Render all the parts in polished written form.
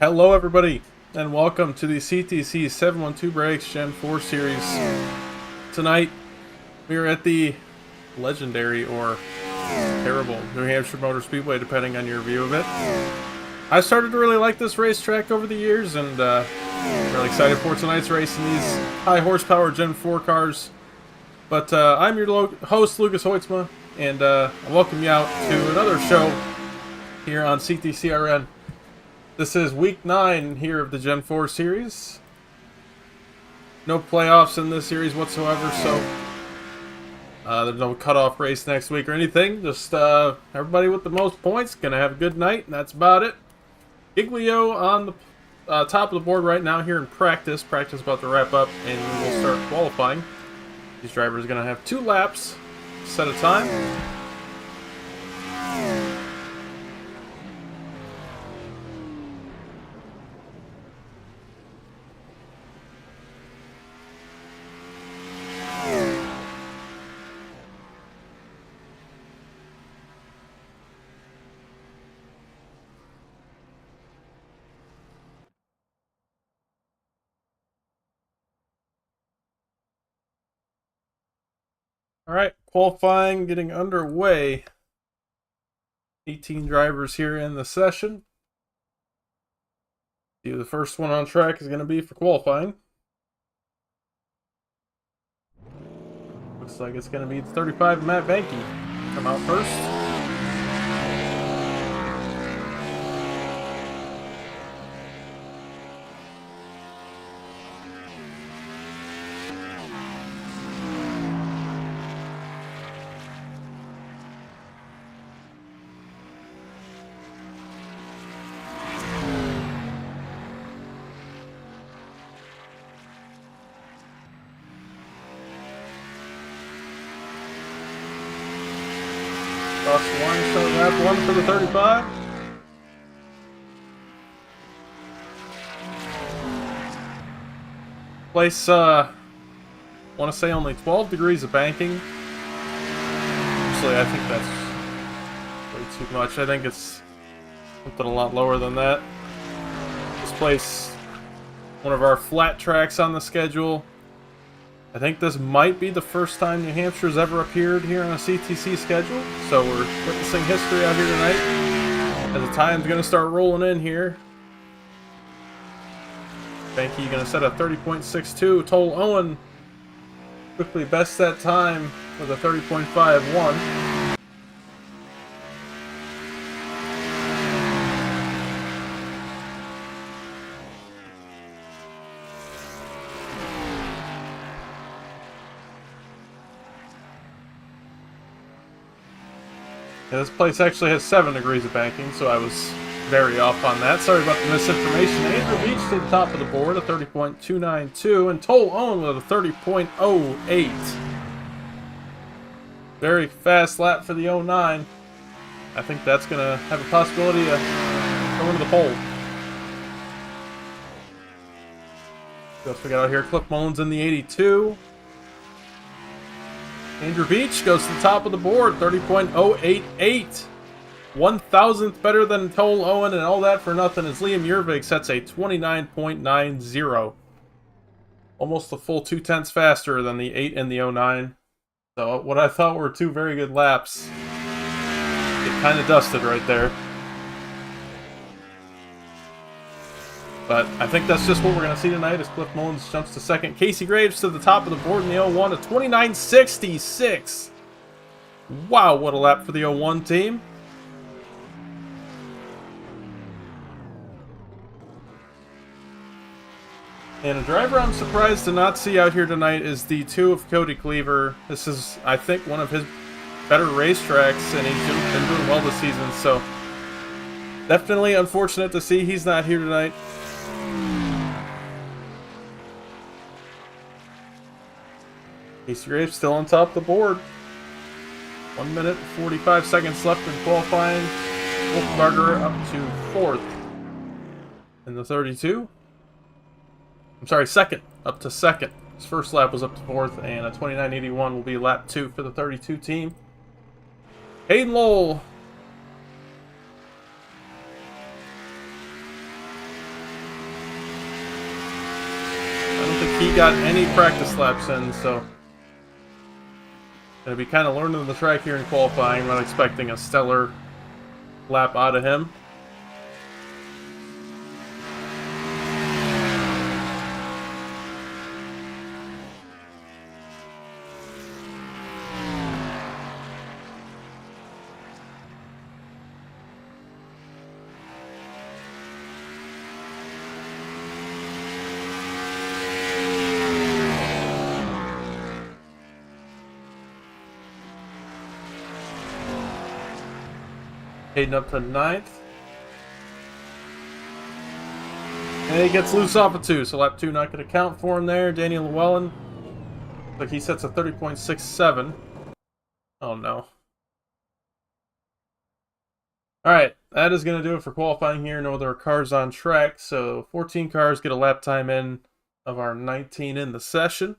Hello everybody, and welcome to the CTC 712Breaks Gen 4 series. Tonight, we are at the legendary or terrible New Hampshire Motor Speedway, depending on your view of it. I started to really like this racetrack over the years, and really excited for tonight's race in these high horsepower Gen 4 cars. But I'm your host, Lucas Hoitzma, and I welcome you out to another show here on CTCRN. This is week 9 here of the Gen 4 series. No playoffs in this series whatsoever, so there's no cutoff race next week or anything. Just everybody with the most points gonna have a good night, and that's about it. Giglio on the top of the board right now here in practice. Practice about to wrap up, and we will start qualifying. These drivers are gonna have 2 laps set a time. Alright, qualifying getting underway. 18 drivers here in the session. See who the first one on track is going to be for qualifying. Looks like it's going to be 35 Matt Banky. Come out first. Cross the line, start lap 1 for the 35. Place, want to say only 12 degrees of banking. Actually, I think that's way too much. I think it's something a lot lower than that. This place, one of our flat tracks on the schedule. I think this might be the first time New Hampshire's ever appeared here on a CTC schedule, so we're witnessing history out here tonight. As the time's going to start rolling in here. Banky going to set a 30.62. Toll Owen quickly bests that time with a 30.51. Yeah, this place actually has 7 degrees of banking, so I was very off on that. Sorry about the misinformation. Andrew Beach to the top of the board, a 30.292, and Toll Owen with a 30.08. Very fast lap for the 09. I think that's going to have a possibility of going to the pole. What else we got out here? Cliff Mullins in the 82. Andrew Beach goes to the top of the board, 30.088. 1,000th better than Toll Owen, and all that for nothing as Liam Yervig sets a 29.90. Almost a full 0.2 faster than the 8 and the 09. So what I thought were 2 very good laps, it kind of dusted right there. But I think that's just what we're going to see tonight as Cliff Mullins jumps to second. Casey Graves to the top of the board in the 01, a 29.66. Wow, what a lap for the 01 team. And a driver I'm surprised to not see out here tonight is the 2 of Cody Cleaver. This is, I think, one of his better racetracks, and he's been doing well this season. So definitely unfortunate to see he's not here tonight. Casey Graves still on top of the board. 1 minute, 45 seconds left in qualifying. Wolfbarger up to 4th in the 32. I'm sorry, 2nd. Up to 2nd. His first lap was up to 4th, and a 29.81 will be lap 2 for the 32 team. Hayden Lowell got any practice laps in, so gonna be kind of learning the track here in qualifying. I'm not expecting a stellar lap out of him. Heading up to 9th. And he gets loose off of 2, so lap 2 not going to count for him there. Daniel Llewellyn, like he sets a 30.67. Oh no. Alright, that is going to do it for qualifying here. No other cars on track, so 14 cars get a lap time in of our 19 in the session.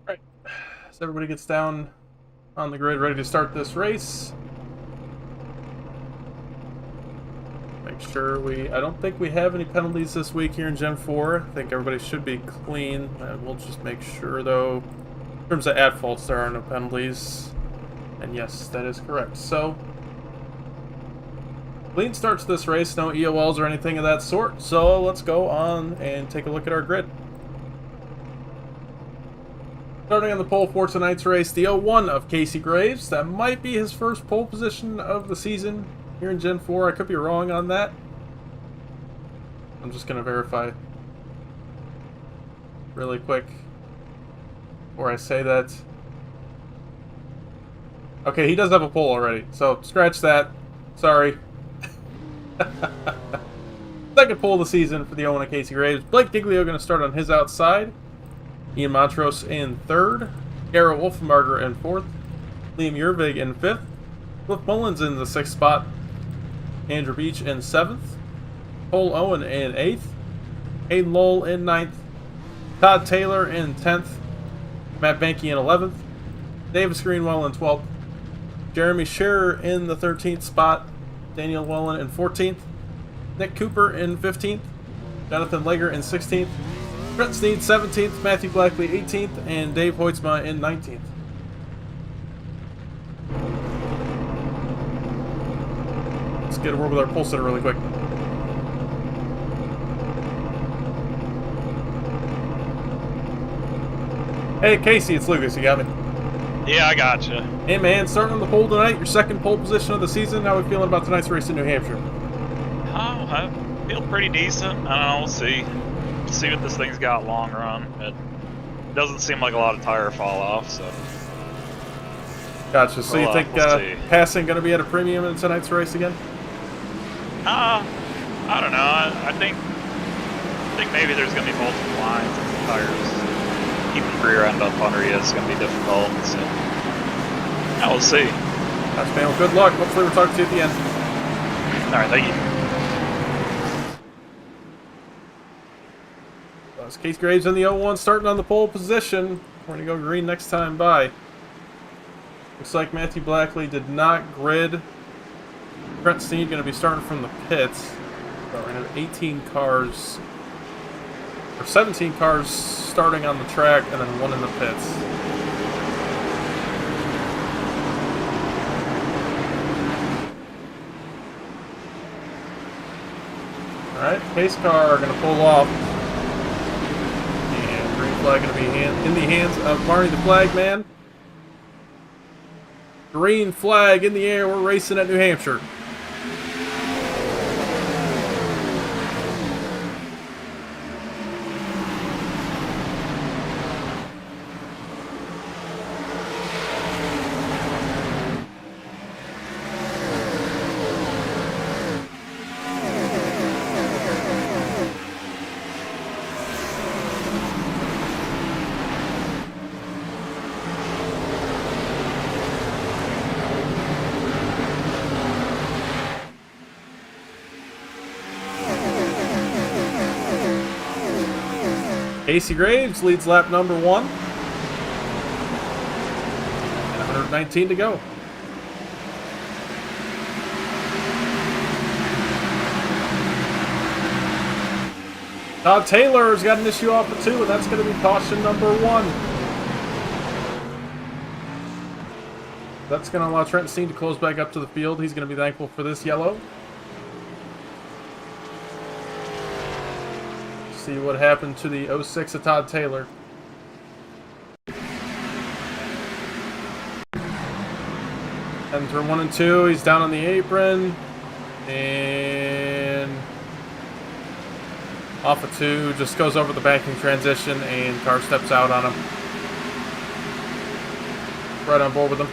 Alright, so everybody gets down on the grid, ready to start this race. Make sure I don't think we have any penalties this week here in Gen 4. I think everybody should be clean. We'll just make sure, though, in terms of at-faults, there are no penalties. And yes, that is correct. So, clean start to this race, no EOLs or anything of that sort. So let's go on and take a look at our grid. Starting on the pole for tonight's race, the 01 of Casey Graves. That might be his first pole position of the season here in Gen 4. I could be wrong on that. I'm just going to verify really quick before I say that. Okay, he does have a pole already, so scratch that. Sorry. Second pole of the season for the 01 of Casey Graves. Blake Giglio going to start on his outside. Ian Montrose in 3rd, Garrett Wolfenbarger in 4th, Liam Yervig in 5th, Cliff Mullins in the 6th spot, Andrew Beach in 7th, Cole Owen in 8th, Hayden Lowell in 9th, Todd Taylor in 10th, Matt Banky in 11th, Davis Greenwell in 12th, Jeremy Scherer in the 13th spot, Daniel Llewellyn in 14th, Nick Cooper in 15th, Jonathan Lager in 16th, Brent Sneed 17th, Matthew Blackley 18th, and Dave Hoytsma in 19th. Let's get a word with our pole sitter really quick. Hey Casey, it's Lucas, you got me? Yeah, I gotcha. Hey man, starting on the pole tonight, your second pole position of the season. How are we feeling about tonight's race in New Hampshire? Oh, I feel pretty decent. I don't know, we'll see. See what this thing's got long run. It doesn't seem like a lot of tire fall off, so. Gotcha. So you think passing going to be at a premium in tonight's race again? I don't know. I think maybe there's going to be multiple lines of the tires. Keeping the rear end up under you is going to be difficult. So. Yeah, we'll see. That's man. Well, good luck. Hopefully we'll talk to you at the end. All right, thank you. That's Casey Graves in the 01 starting on the pole position. We're going to go green next time by. Looks like Matthew Blackley did not grid. Brent Sneed going to be starting from the pits. So we're going to have 18 cars, or 17 cars starting on the track and then one in the pits. Alright, pace car going to pull off. Flag going to be in the hands of Barney the Flagman. Green flag in the air. We're racing at New Hampshire. Casey Graves leads lap number 1. And 119 to go. Todd Taylor's got an issue off the 2, and that's going to be caution number 1. That's going to allow Trenton Steen to close back up to the field. He's going to be thankful for this yellow. See what happened to the 06 of Todd Taylor. And turn 1 and 2, he's down on the apron. And off of 2, just goes over the banking transition, and car steps out on him. Right on board with him.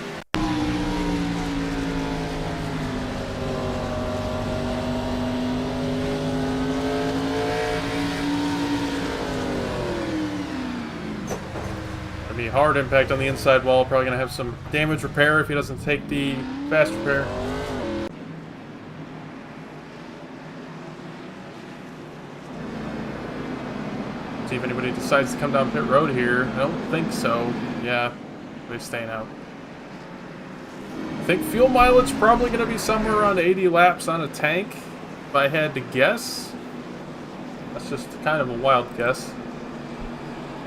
Gonna be a hard impact on the inside wall. Probably gonna have some damage repair if he doesn't take the fast repair. See if anybody decides to come down pit road here. I don't think so. Yeah, they're staying out. I think fuel mileage probably going to be somewhere around 80 laps on a tank, if I had to guess. That's just kind of a wild guess.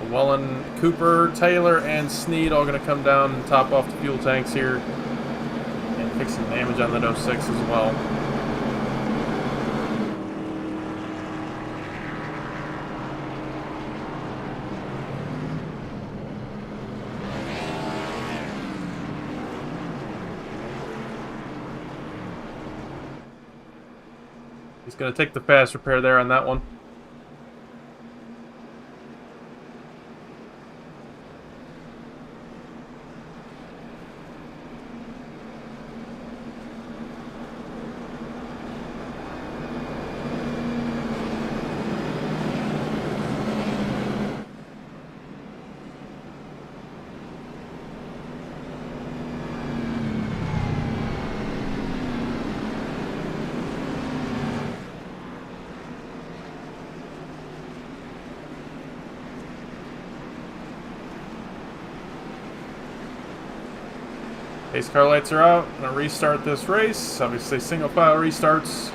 Wellen, Cooper, Taylor, and Snead all going to come down and top off the fuel tanks here and fix some damage on that 06 as well. He's going to take the fast repair there on that one. Pace car lights are out. I'm going to restart this race. Obviously single file restarts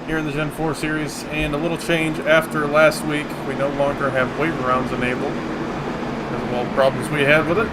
here in the Gen 4 series. And a little change after last week. We no longer have waiver rounds enabled because of all the problems we had with it.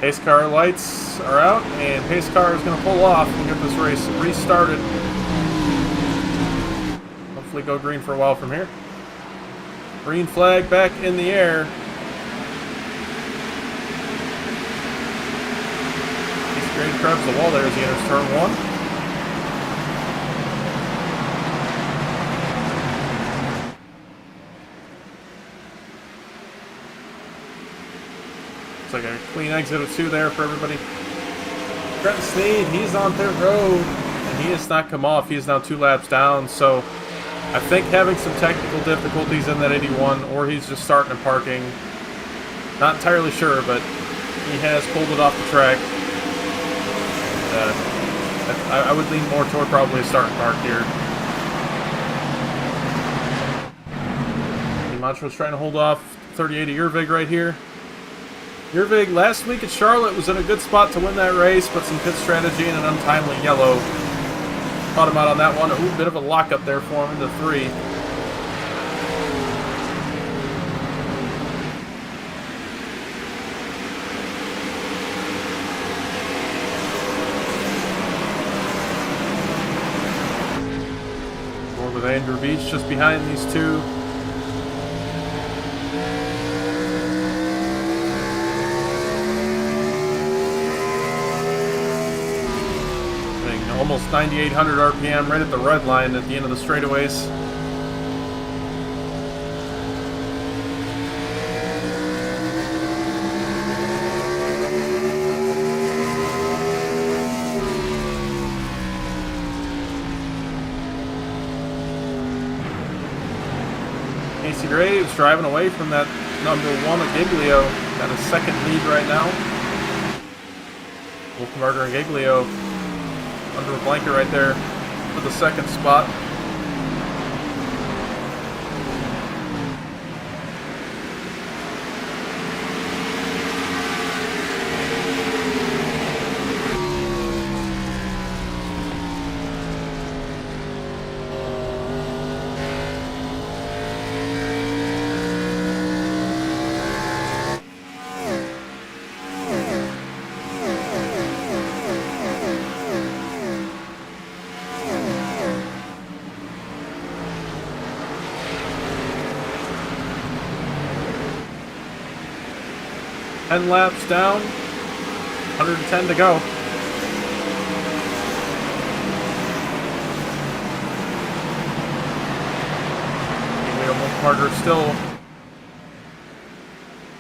Pace car lights are out, and pace car is going to pull off and get this race restarted. Hopefully go green for a while from here. Green flag back in the air. He's great, grabs the wall there as he enters turn 1. Looks like a clean exit of 2 there for everybody. Trenton Snead, he's on pit road, and he has not come off. He is now 2 laps down, so I think having some technical difficulties in that 81, or he's just starting and parking. Not entirely sure, but he has pulled it off the track. I would lean more toward probably a start and park here. Mantro's trying to hold off 38 of Yervig right here. Yervig last week at Charlotte was in a good spot to win that race, but some pit strategy and an untimely yellow caught him out on that one. Ooh, bit of a lockup there for him into 3. More with Andrew Beach just behind these 2. almost 9,800 RPM right at the red line at the end of the straightaways. Casey Graves driving away from that number 1 at Giglio. Got a second lead right now. Wolfenbarger and Giglio under a blanket right there for the second spot. Ten laps down, 110 to go. Wolfenbarger still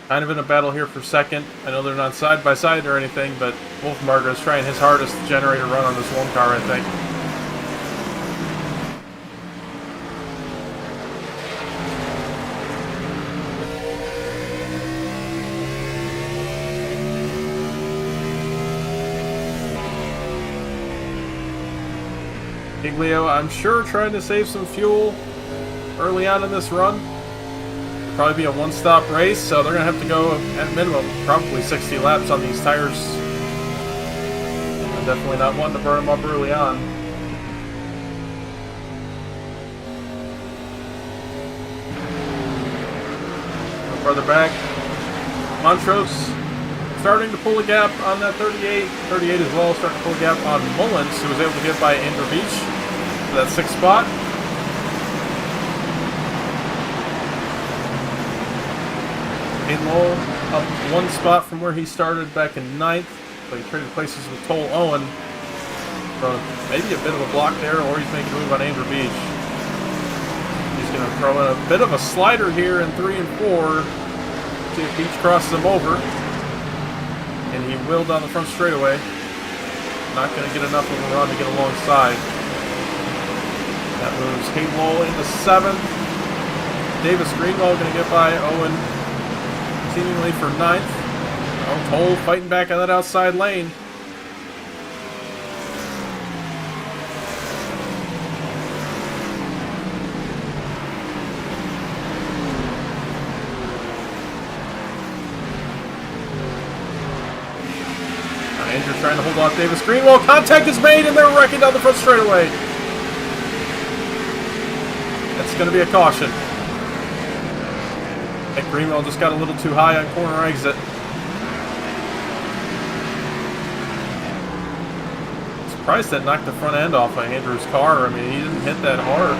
kind of in a battle here for second. I know they're not side by side or anything, but Wolfenbarger is trying his hardest to generate a run on this one car, I think. Giglio, I'm sure, trying to save some fuel early on in this run. It'll probably be a one-stop race, so they're going to have to go at minimum probably 60 laps on these tires. I'm definitely not wanting to burn them up early on. Further back, Montrose starting to pull a gap on that 38. 38 as well, starting to pull a gap on Mullins, who was able to get by Andrew Beach for that 6th spot. Hayden Lowell up 1 spot from where he started back in 9th, but he traded places with Toll Owen. So maybe a bit of a block there, or he's making a move on Andrew Beach. He's going to throw in a bit of a slider here in 3 and 4. See if Beach crosses him over. And he will down the front straightaway. Not going to get enough of a run to get alongside. That moves Hayden Lowell into 7th. Davis Greenwald going to get by Owen seemingly for 9th. Oh, Toll fighting back on that outside lane. Andrew trying to hold off Davis Greenwald. Contact is made, and they're wrecking down the front straightaway. That's going to be a caution. I think Greenwald just got a little too high on corner exit. Surprised that knocked the front end off of Andrew's car. I mean, he didn't hit that hard.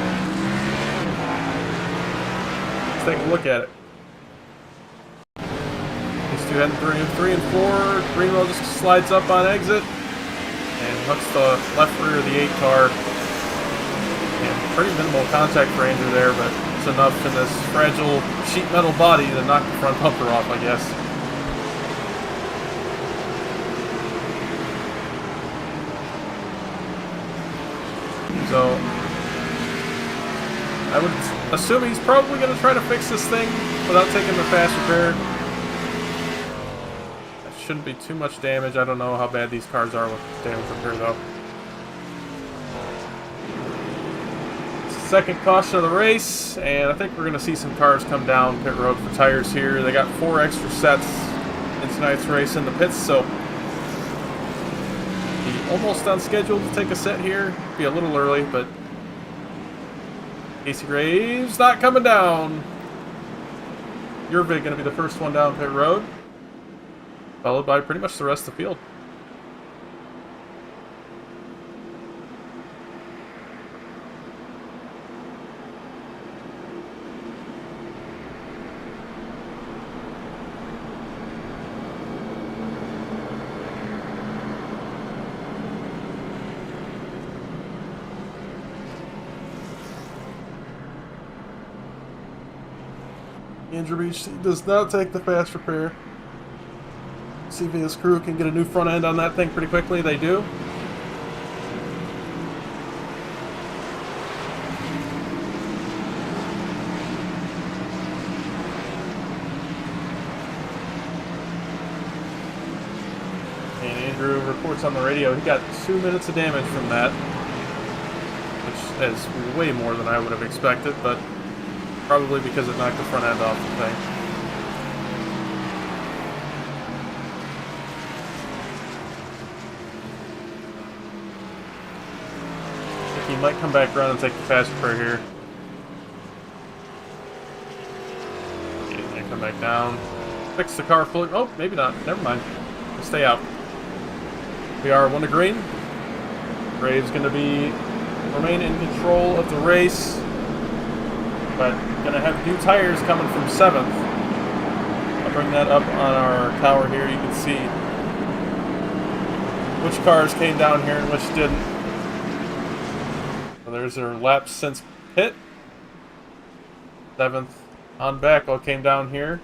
Let's take a look at it. These two heading 3 and 4. Greenwald just slides up on exit and hooks the left rear of the 8 car. And pretty minimal contact for Andrew there, but it's enough in this fragile sheet metal body to knock the front bumper off, I guess. So I would assume he's probably going to try to fix this thing without taking the fast repair. That shouldn't be too much damage. I don't know how bad these cars are with damage repair though. Second caution of the race, and I think we're going to see some cars come down pit road for tires here. They got 4 extra sets in tonight's race in the pits, so be almost on schedule to take a set here. Be a little early, but Casey Graves not coming down. Yervig going to be the first one down pit road, followed by pretty much the rest of the field. Andrew Beach does not take the fast repair. See if his crew can get a new front end on that thing pretty quickly. They do. And Andrew reports on the radio he got 2 minutes of damage from that, which is way more than I would have expected, but probably because it knocked the front end off the thing. I think he might come back around and take the fast repair here. Okay, then come back down. Fix the car fully. Oh, maybe not. Never mind. We'll stay out. We are 1 to green. Brave's going to remain in control of the race, but going to have new tires coming from 7th. I'll bring that up on our tower here. You can see which cars came down here and which didn't. So there's their laps since pit. 7th on back all came down here,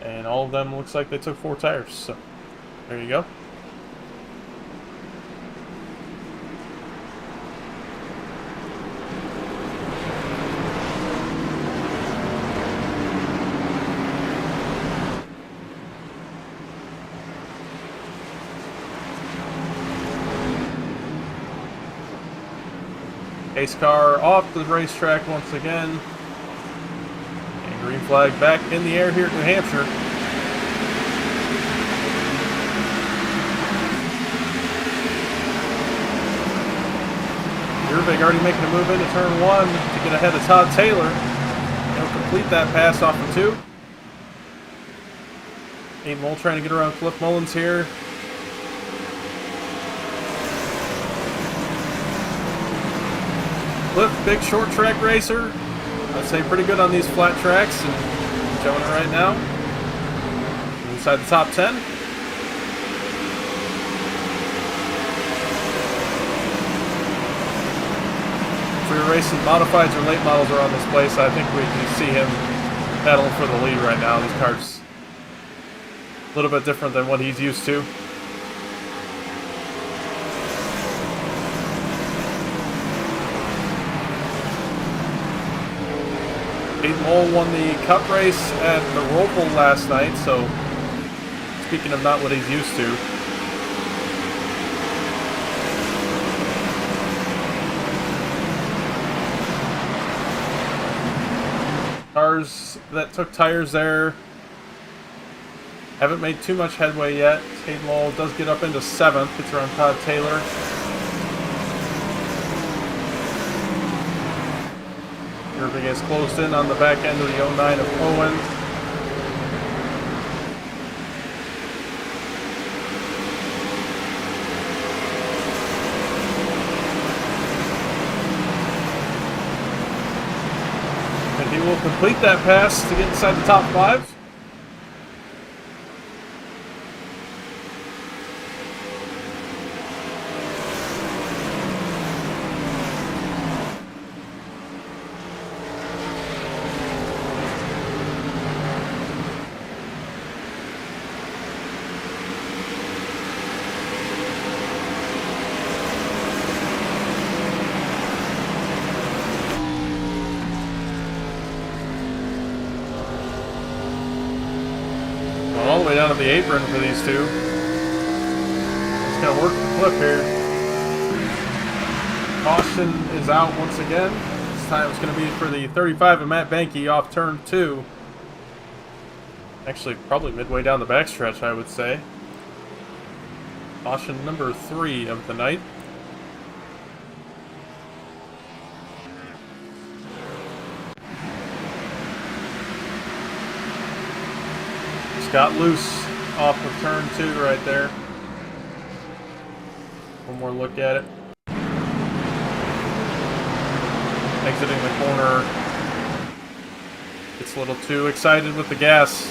and all of them looks like they took 4 tires. So there you go. Pace car off the racetrack once again. And green flag back in the air here at New Hampshire. Urbig already making a move into turn 1 to get ahead of Todd Taylor. He'll complete that pass off of 2. Nate Mole trying to get around Cliff Mullins here. Cliff, big short track racer. I'd say pretty good on these flat tracks, and showing it right now. Inside the top 10. If we were racing modifieds or late models around this place, I think we can see him battling for the lead right now. This car's a little bit different than what he's used to. Peyton Mole won the Cup race at the Roval last night, so speaking of not what he's used to. Cars that took tires there haven't made too much headway yet. Peyton Mole does get up into 7th, gets around Todd Taylor. Irving is closed in on the back end of the 09 of Owen. And he will complete that pass to get inside the top 5. All the way down to the apron for these two. Just gonna work the clip here. Caution is out once again. This time it's gonna be for the 35 of Matt Banky off turn 2. Actually, probably midway down the backstretch, I would say. Caution number 3 of the night. Got loose off of turn 2 right there. One more look at it. Exiting the corner. Gets a little too excited with the gas.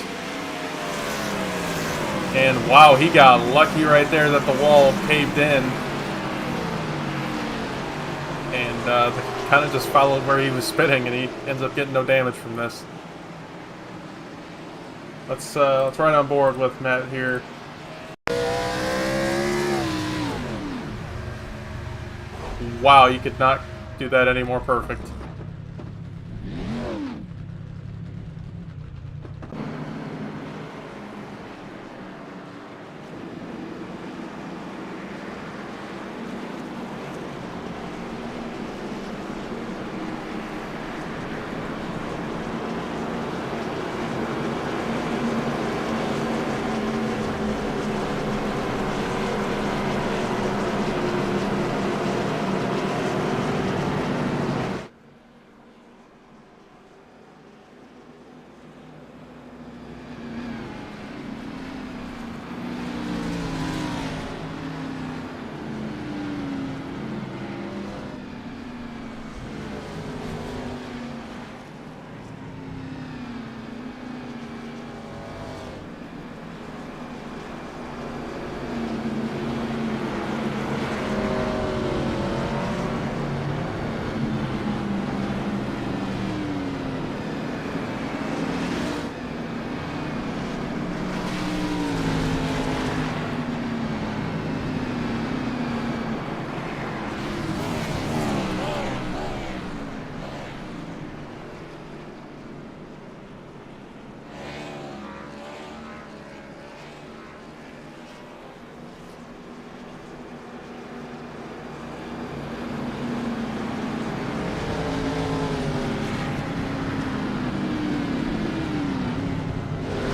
And wow, he got lucky right there that the wall caved in. And kind of just followed where he was spitting, and he ends up getting no damage from this. let's ride on board with Matt here. Wow, you could not do that any more perfect.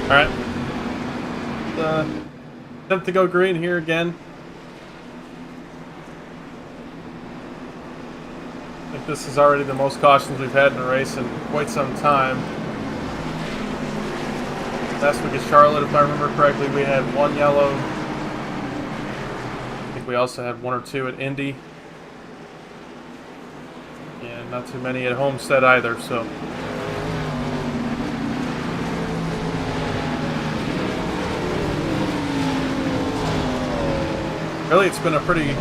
Alright. Attempt to go green here again. I think this is already the most cautions we've had in a race in quite some time. Last week at Charlotte, if I remember correctly, we had 1 yellow. I think we also had 1 or 2 at Indy. And not too many at Homestead either, so... Really, it's been a pretty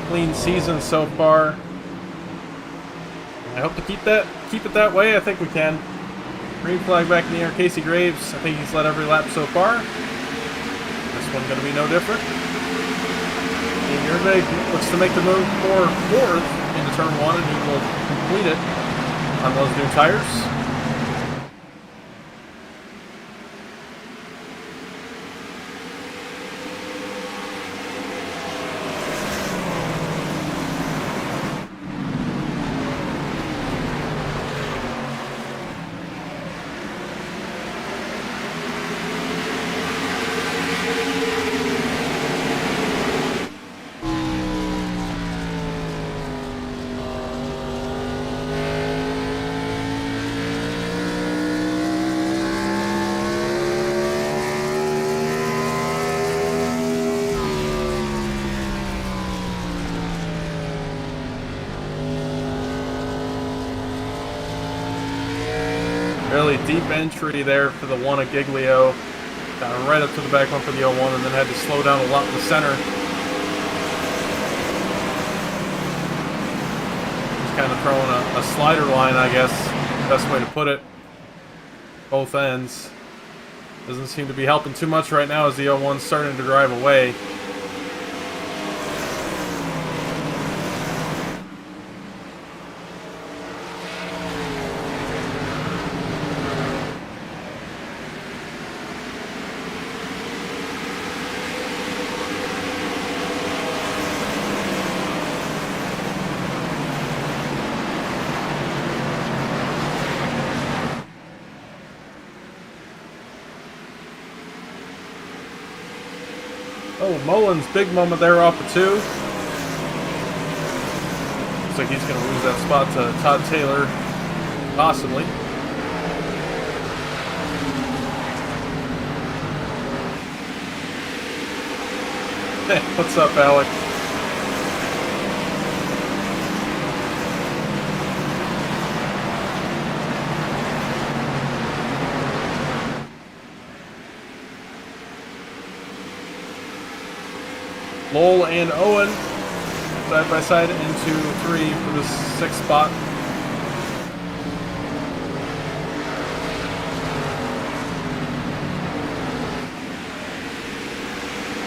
clean season so far. I hope to keep it that way. I think we can. Green flag back in the air. Casey Graves, I think he's led every lap so far. This one's going to be no different. Ian Yervig looks to make the move for 4th into turn 1, and he will complete it on those new tires. Really deep entry there for the 1 at Giglio. Got right up to the back one for the 01 and then had to slow down a lot in the center. Just kind of throwing a slider line, I guess. Best way to put it. Both ends. Doesn't seem to be helping too much right now as the 01's starting to drive away. Oh, Mullins, big moment there off the 2. Looks like he's going to lose that spot to Todd Taylor, possibly. Hey, what's up, Alec? Lowell and Owen side by side into 3 for the 6th spot.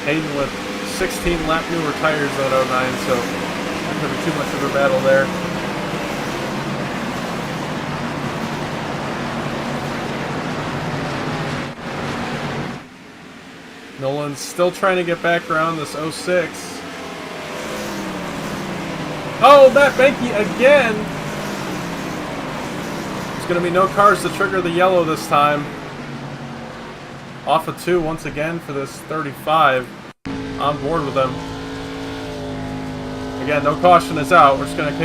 Hayden with 16 lap newer tires on 09, so not going to be too much of a battle there. Nolan's still trying to get back around this 06. Oh, Matt Benke again! There's going to be no cars to trigger the yellow this time. Off of 2 once again for this 35. On board with them. Again, no caution is out. We're just going to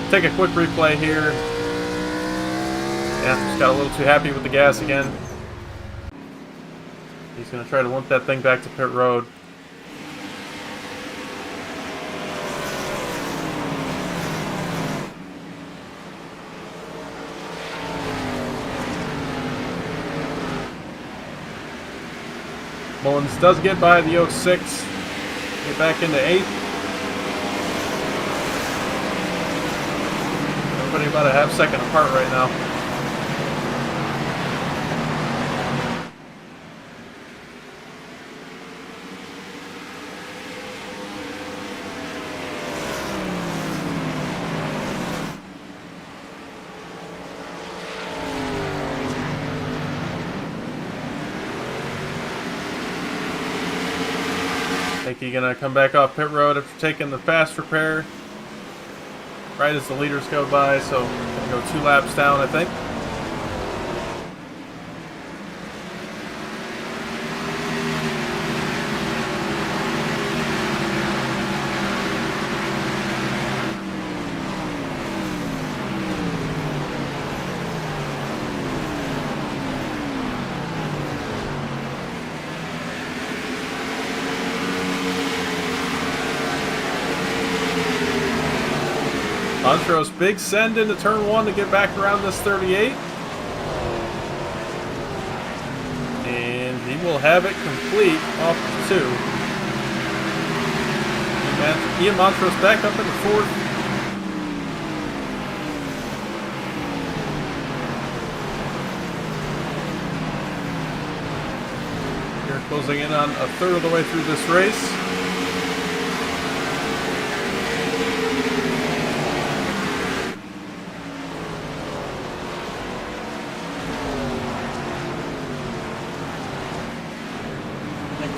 take a quick replay here. Yeah, just got a little too happy with the gas again. He's going to try to limp that thing back to pit road. Mullins does get by the 06. Get back into 8th. Everybody about a half second apart right now. Hickey gonna come back off pit road after taking the fast repair. Right as the leaders go by, so gonna go 2 laps down, I think. Montrose, big send into turn 1 to get back around this 38. And he will have it complete off the 2. Ian Montrose back up into 4th. Here closing in on a third of the way through this race.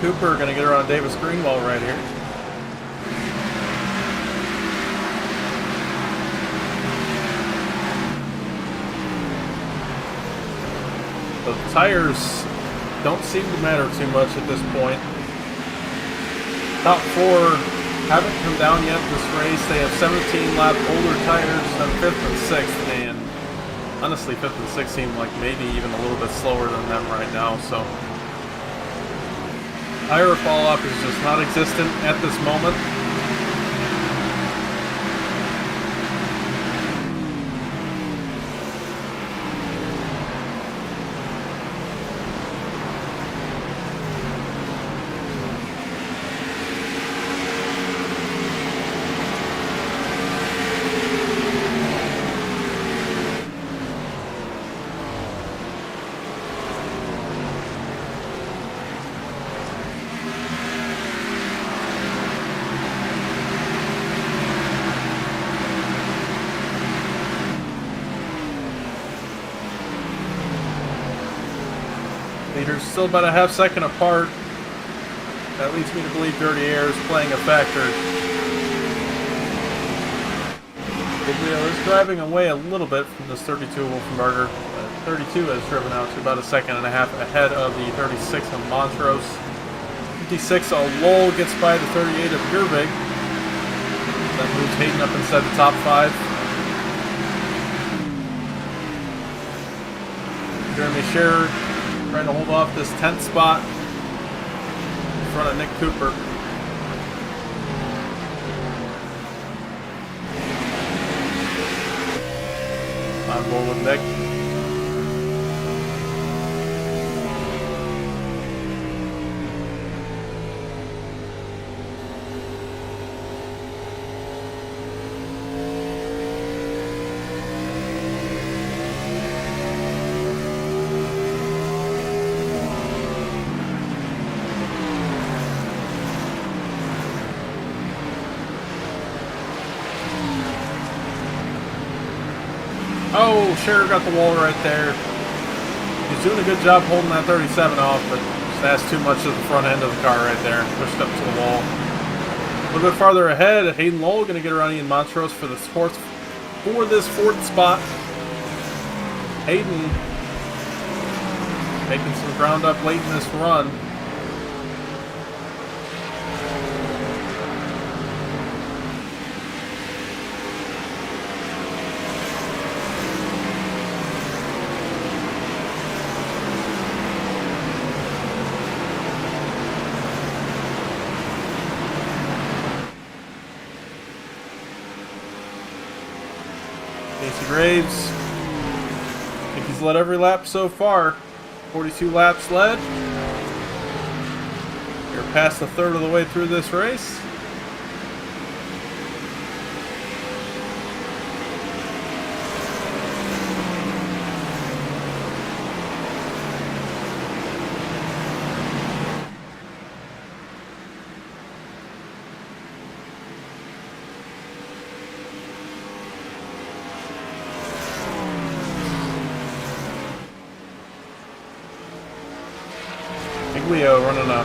Cooper going to get around Davis Greenwald right here. The tires don't seem to matter too much at this point. Top 4 haven't come down yet this race. They have 17 lap older tires than 5th and 6th, and honestly 5th and 6th seem like maybe even a little bit slower than them right now, so tire fall off is just not existent at this moment. Leaders still about a half second apart. That leads me to believe dirty air is playing a factor. Biglio is driving away a little bit from this 32 Wolfenbarger. 32 has driven out to about a second and a half ahead of the 36 of Montrose. 56 Lowell gets by the 38 of Gervig. That moves Hayden up inside the top 5. Jeremy Scherer trying to hold off this 10th spot in front of Nick Cooper. On board with Nick. Oh, Scherer got the wall right there. He's doing a good job holding that 37 off, but just asked too much of the front end of the car right there. Pushed up to the wall. A little bit farther ahead, Hayden Lowell going to get around Ian Montrose for this fourth spot. Hayden making some ground up late in this run. Casey Graves, I think he's led every lap so far. 42 laps led. We're past a third of the way through this race. Leo running a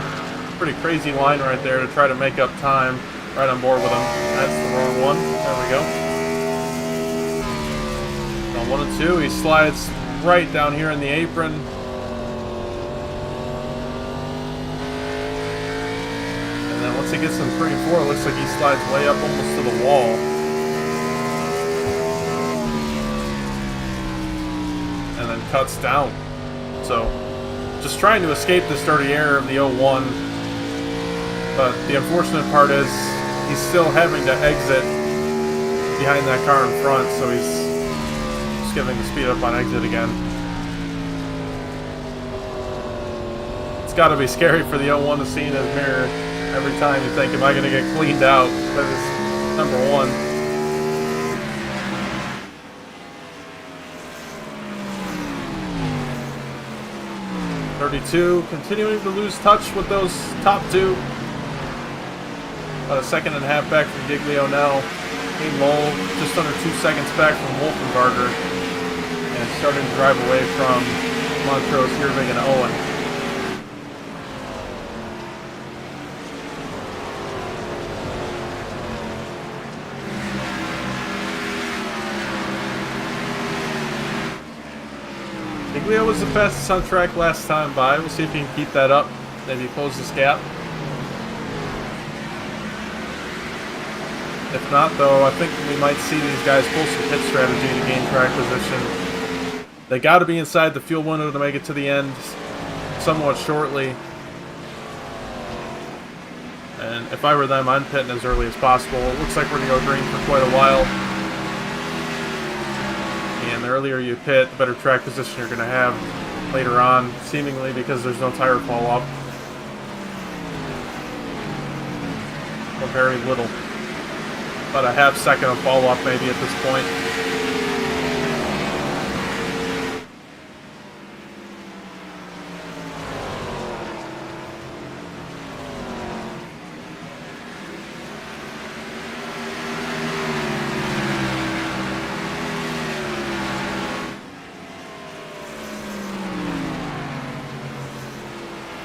pretty crazy line right there to try to make up time. Right on board with him. That's the wrong one. There we go. On 1 and 2, he slides right down here in the apron. And then once he gets in 3 and 4, it looks like he slides way up almost to the wall. And then cuts down. So just trying to escape this dirty air of the 01, but the unfortunate part is he's still having to exit behind that car in front, so he's just giving the speed up on exit again. It's got to be scary for the 01 to see in his mirror every time you think, am I going to get cleaned out by this number 1? 32, continuing to lose touch with those top 2. About a second and a half back from Giglio now. Hayden Lowell just under 2 seconds back from Wolfenbarger. And starting to drive away from Montrose, Irving, and Owen. Giglio was the fastest on track last time by. We'll see if he can keep that up. Maybe close this gap. If not, though, I think we might see these guys pull some pit strategy to gain track position. They got to be inside the fuel window to make it to the end somewhat shortly. And if I were them, I'm pitting as early as possible. It looks like we're going to go green for quite a while. And the earlier you pit, the better track position you're going to have later on, seemingly because there's no tire fall off. Or very little. About a half second of fall off maybe at this point.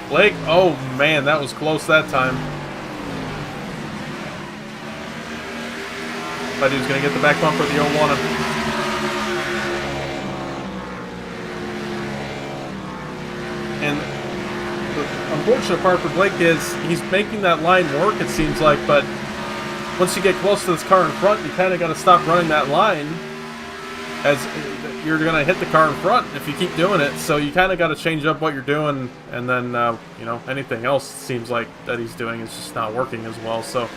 Blake, oh man, that was close that time. Thought he was going to get the back bumper of the 01. And the unfortunate part for Blake is he's making that line work, it seems like, but once you get close to this car in front, you kind of got to stop running that line, as you're going to hit the car in front if you keep doing it. So you kind of got to change up what you're doing, and then you know, anything else seems like that he's doing is just not working as well. So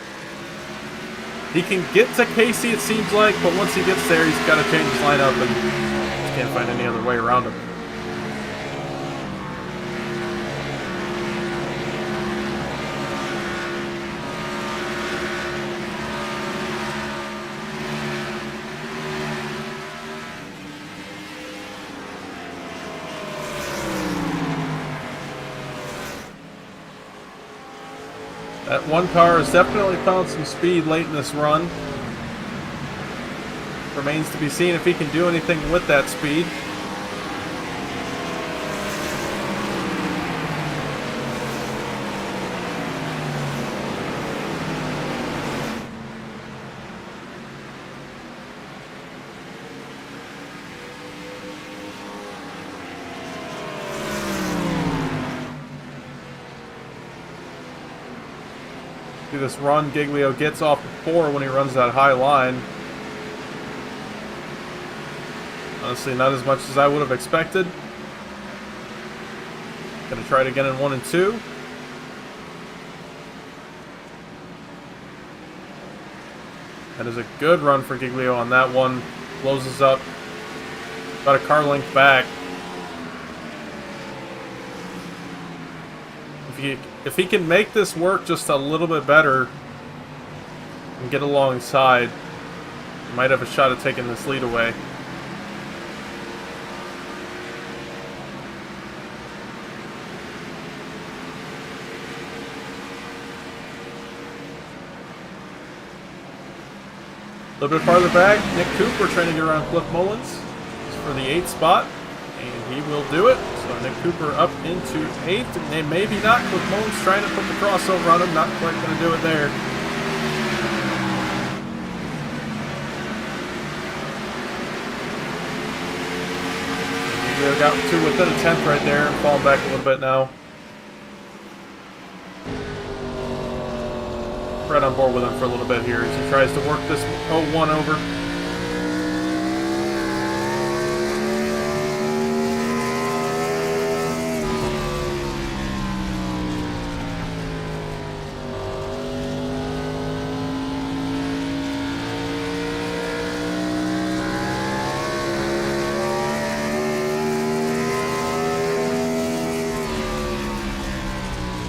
he can get to Casey, it seems like, but once he gets there, he's got to change his lineup, and just can't find any other way around him. That one car has definitely found some speed late in this run. Remains to be seen if he can do anything with that speed. See this run Giglio gets off the 4 when he runs that high line. Honestly, not as much as I would have expected. Gonna try it again in 1 and 2. That is a good run for Giglio on that one. Closes up about a car length back. If he can make this work just a little bit better and get alongside, he might have a shot at taking this lead away. A little bit farther back, Nick Cooper trying to get around Cliff Mullins for the 8th spot, and he will do it. So Nick Cooper up into 8th, and maybe not. Cliff Mullins trying to put the crossover on him, not quite going to do it there. They got to within a 10th right there, falling back a little bit now. Right on board with him for a little bit here as he tries to work this 0-1 over.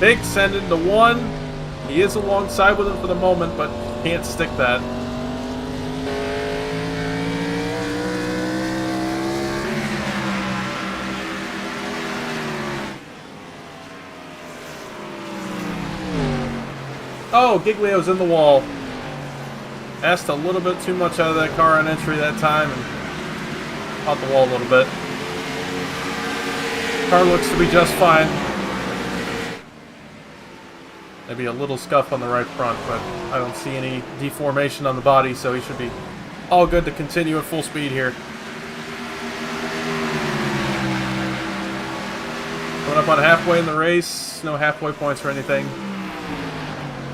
Big send into 1. He is alongside with him for the moment, but can't stick that. Oh, Giglio's in the wall. Asked a little bit too much out of that car on entry that time and out the wall a little bit. Car looks to be just fine. Maybe a little scuff on the right front, but I don't see any deformation on the body, so he should be all good to continue at full speed here. Coming up on halfway in the race, no halfway points or anything.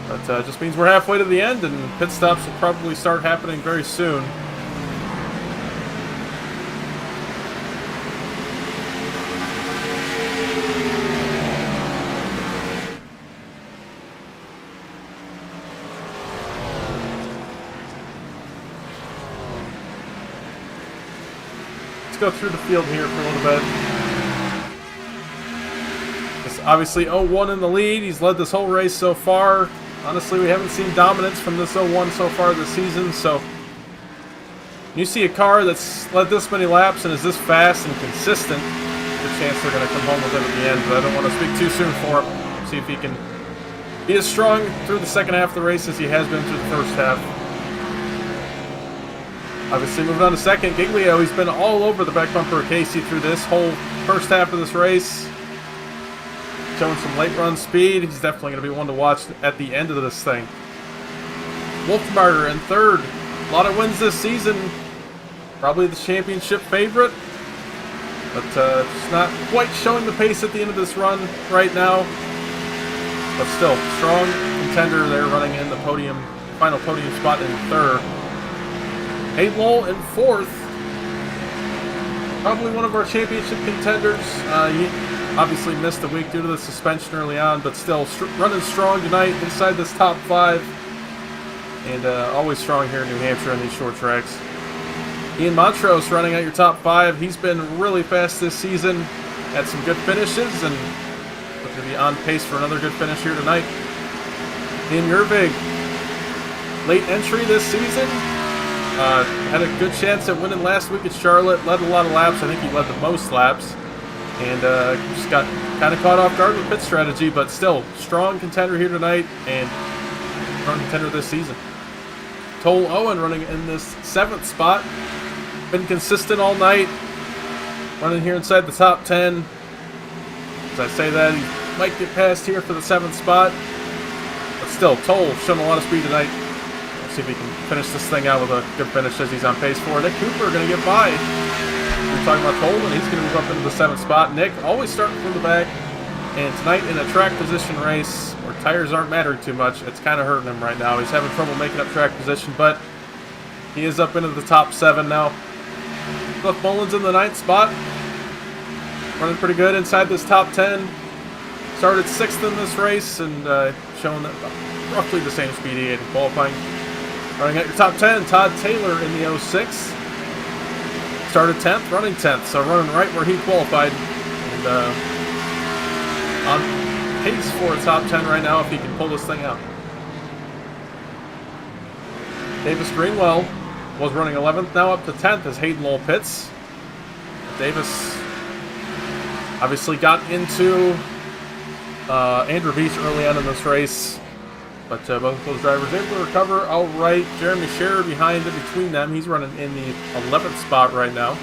But just means we're halfway to the end, and pit stops will probably start happening very soon. Go through the field here for a little bit. It's obviously 0-1 in the lead. He's led this whole race so far. Honestly, we haven't seen dominance from this 0-1 so far this season, so you see a car that's led this many laps and is this fast and consistent, there's a chance they're going to come home with it at the end, but I don't want to speak too soon for him. See if he can be as strong through the second half of the race as he has been through the first half. Obviously, moving on to second, Giglio, he's been all over the back bumper of Casey through this whole first half of this race. Showing some late run speed. He's definitely going to be one to watch at the end of this thing. Wolfmarter in third. A lot of wins this season. Probably the championship favorite. But just not quite showing the pace at the end of this run right now. But still, strong contender there running in the podium, final podium spot in third. Hayden Lowell in fourth. Probably one of our championship contenders. He obviously missed a week due to the suspension early on, but still running strong tonight inside this top 5. And always strong here in New Hampshire on these short tracks. Ian Montrose running out your top 5. He's been really fast this season. Had some good finishes and looking to be on pace for another good finish here tonight. Ian Yervig, late entry this season. Had a good chance at winning last week at Charlotte. Led a lot of laps. I think he led the most laps. And just got kind of caught off guard with pit strategy, but still strong contender here tonight and strong contender this season. Toll Owen running in this 7th spot. Been consistent all night. Running here inside the top 10. As I say that, he might get past here for the 7th spot. But still, Toll showing a lot of speed tonight. Let's see if he can finish this thing out with a good finish as he's on pace for. Nick Cooper going to get by. We're talking about Toll, and he's going to move up into the 7th spot. Nick always starting from the back. And tonight in a track position race where tires aren't mattering too much, it's kind of hurting him right now. He's having trouble making up track position, but he is up into the top 7 now. Cliff Mullins in the 9th spot. Running pretty good inside this top 10. Started 6th in this race and showing that roughly the same speed he had in qualifying. Running at your top 10, Todd Taylor in the 06. Started 10th, running 10th, so running right where he qualified. And on pace for a top 10 right now if he can pull this thing out. Davis Greenwell was running 11th, now up to 10th as Hayden Lowell pits. Davis obviously got into Andrew Beach early on in this race, but both of those drivers able to recover all right. Jeremy Scherer behind it between them. He's running in the 11th spot right now.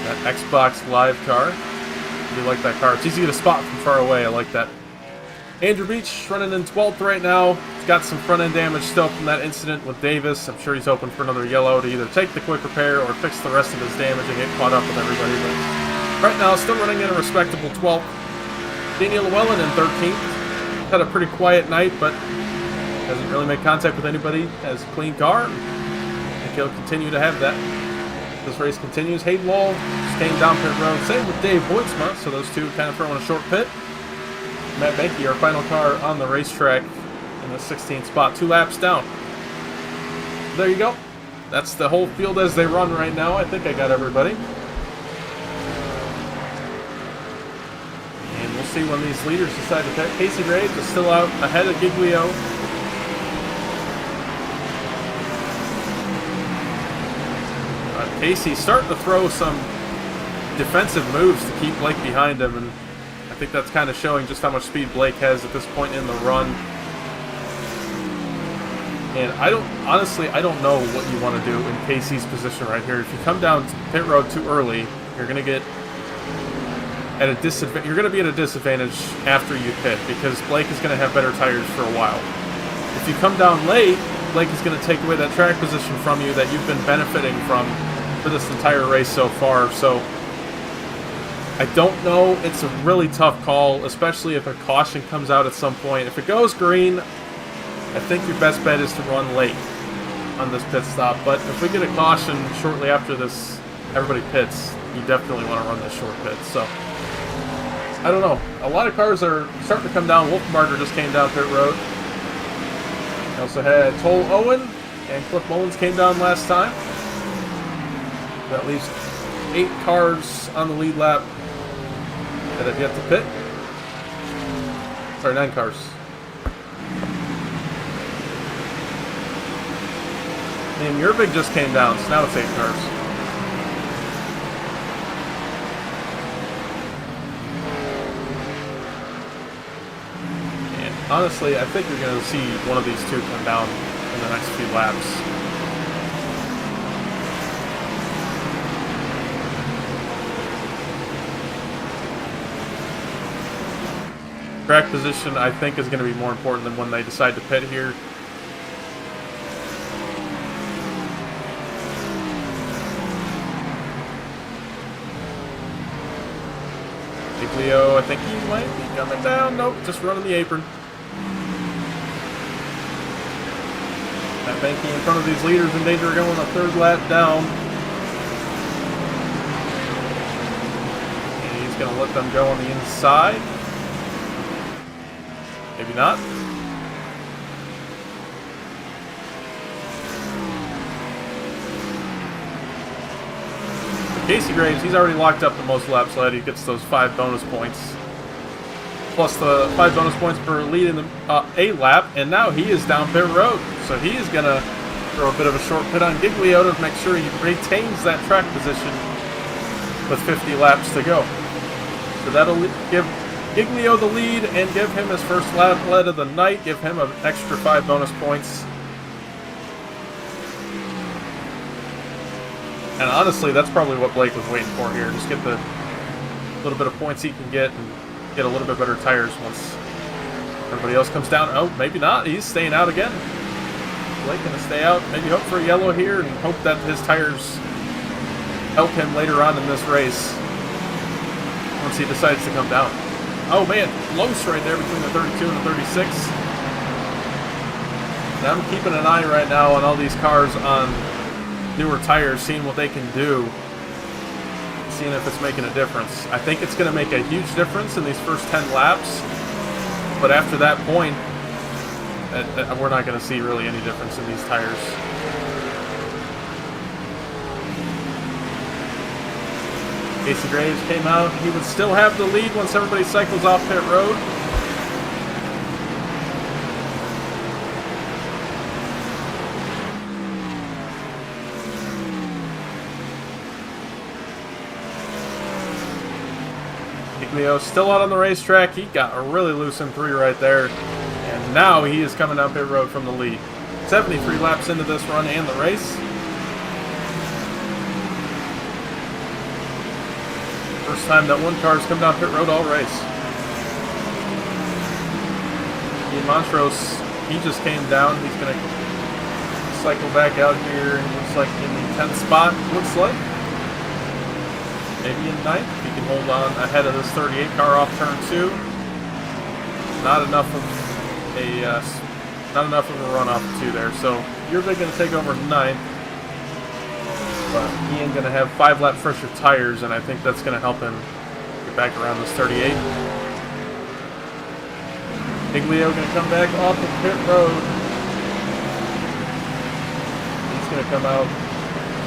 That Xbox Live car. I do like that car. It's easy to get a spot from far away. I like that. Andrew Beach running in 12th right now. He's got some front end damage still from that incident with Davis. I'm sure he's hoping for another yellow to either take the quick repair or fix the rest of his damage and get caught up with everybody. But right now, still running in a respectable 12th. Daniel Llewellyn in 13th. Had a pretty quiet night, but hasn't really made contact with anybody. Has a clean car. I think he'll continue to have that. This race continues. Hayden Lowell just came down pit road. Same with Dave Boytsma, so those two kind of throwing a short pit. Matt Benke, our final car on the racetrack in the 16th spot, 2 laps down. There you go. That's the whole field as they run right now. I think I got everybody. And we'll see when these leaders decide to pit. Casey Graves is still out ahead of Giglio. Casey starting to throw some defensive moves to keep Blake behind him, and I think that's kind of showing just how much speed Blake has at this point in the run. And I don't know what you want to do in Casey's position right here. If you come down to pit road too early, you're going to get at a disadvantage. You're going to be at a disadvantage after you pit because Blake is going to have better tires for a while. If you come down late, Blake is going to take away that track position from you that you've been benefiting from for this entire race so far. So I don't know. It's a really tough call, especially if a caution comes out at some point. If it goes green, I think your best bet is to run late on this pit stop. But if we get a caution shortly after this, everybody pits, you definitely want to run this short pit. So I don't know. A lot of cars are starting to come down. Wolfenbarger just came down pit road. We also had Toll Owen and Cliff Mullins came down last time. At least 8 cars on the lead lap that have yet to pit. Sorry, 9 cars. And Yerbig just came down, so now it's 8 cars. And honestly, I think you're going to see one of these two come down in the next few laps. Track position, I think, is going to be more important than when they decide to pit here. Giglio, I think he might be coming down. Nope, just running the apron. Matt Benke in front of these leaders in danger of going a 3rd lap down. And he's going to let them go on the inside. Maybe not. Casey Graves, he's already locked up the most laps led. He gets those 5 bonus points. Plus the 5 bonus points per lead in the A lap. And now he is down pit road. So he is going to throw a bit of a short pit on Giglio to make sure he retains that track position with 50 laps to go. So that'll give Giglio the lead and give him his first lap lead of the night. Give him an extra 5 bonus points. And honestly, that's probably what Blake was waiting for here. Just get the little bit of points he can get and get a little bit better tires once everybody else comes down. Oh, maybe not. He's staying out again. Blake gonna stay out. Maybe hope for a yellow here and hope that his tires help him later on in this race once he decides to come down. Oh man, close right there between the 32 and the 36. And I'm keeping an eye right now on all these cars on newer tires, seeing what they can do, seeing if it's making a difference. I think it's going to make a huge difference in these first 10 laps, but after that point, we're not going to see really any difference in these tires. Casey Graves came out. He would still have the lead once everybody cycles off pit road. Giglio still out on the racetrack. He got a really loose in 3 right there. And now he is coming down pit road from the lead. 73 laps into this run and the race. First time that one car's come down pit road all race. Ian Montrose, he just came down. He's going to cycle back out here. Looks like in the 10th spot, looks like. Maybe in 9th. He can hold on ahead of this 38 car off turn 2. Not enough of a run off the 2 there. So you're going to take over 9th. But Ian going to have 5 lap fresher tires, and I think that's going to help him get back around this 38. Giglio going to come back off the pit road. He's going to come out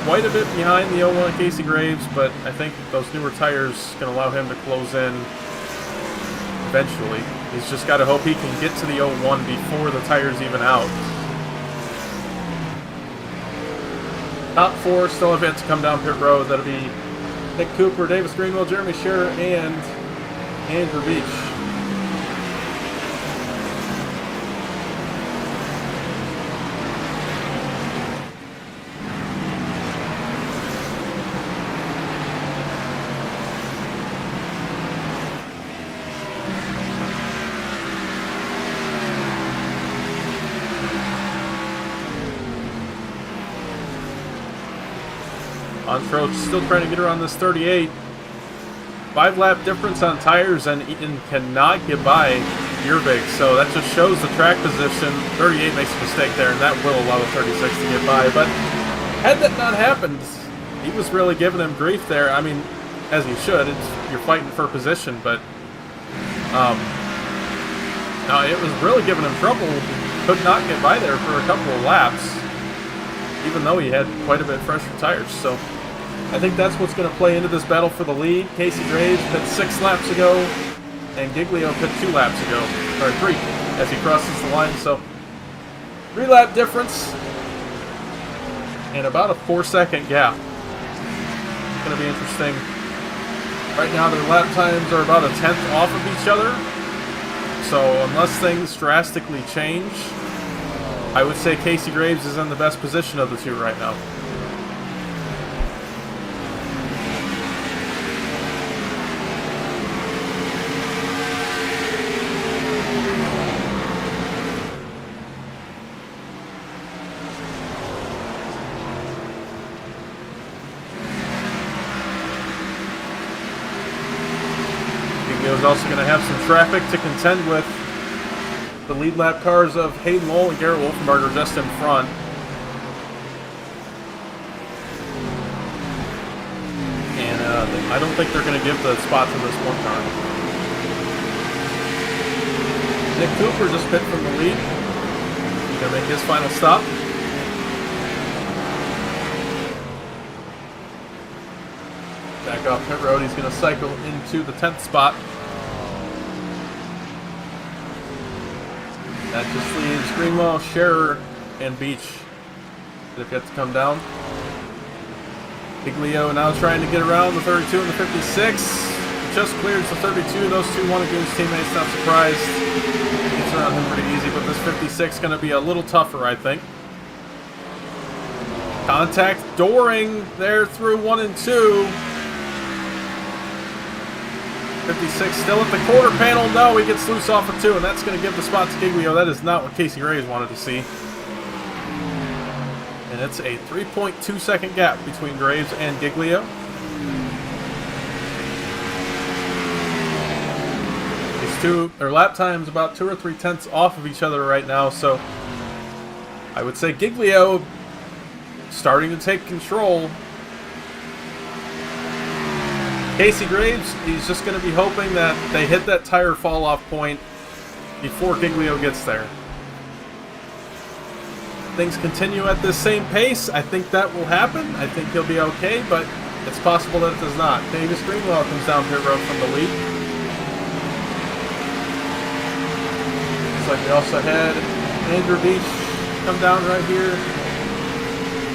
quite a bit behind the 01 Casey Graves, but I think those newer tires going to allow him to close in eventually. He's just got to hope he can get to the 01 before the tires even out. Top 4 still have yet to come down pit road. That'll be Nick Cooper, Davis Greenwell, Jeremy Scherer, and Andrew Beach. Montrose still trying to get around this 38. 5 lap difference on tires, and Eaton cannot get by Yearbig, so that just shows the track position. 38 makes a mistake there, and that will allow the 36 to get by. But had that not happened, he was really giving him grief there. I mean, as he should. You're fighting for position, but no, it was really giving him trouble. Could not get by there for a couple of laps, even though he had quite a bit fresher tires. So I think that's what's going to play into this battle for the lead. Casey Graves pit 6 laps ago, and Giglio pit 2 laps ago, or 3, as he crosses the line. So 3 lap difference, and about a 4-second gap. It's going to be interesting. Right now their lap times are about a 10th off of each other. So unless things drastically change, I would say Casey Graves is in the best position of the 2 right now. Giglio's also going to have some traffic to contend with. The lead lap cars of Hayden Lowell and Garrett Wolfenbarger just in front. And I don't think they're going to give the spot to this one car. Nick Cooper just pit from the lead. He's going to make his final stop. Back off pit road, he's going to cycle into the 10th spot. That just leaves Greenwell, Scherer, and Beach that have yet to come down. Giglio now trying to get around the 32 and the 56. Just clears the 32. Those 2 Wannagoons teammates, not surprised. Gets around him pretty easy, but this 56 going to be a little tougher, I think. Contact Doring there through 1 and 2. 56 still at the quarter panel. No, he gets loose off of 2, and that's going to give the spot to Giglio. That is not what Casey Graves wanted to see. And it's a 3.2 second gap between Graves and Giglio. Their lap times about 2 or 3 tenths off of each other right now, so I would say Giglio starting to take control. Casey Graves, he's just going to be hoping that they hit that tire fall-off point before Giglio gets there. Things continue at this same pace. I think that will happen. I think he'll be okay, but it's possible that it does not. Davis Greenwell comes down pit road from the lead. Like we also had Andrew Beach come down right here,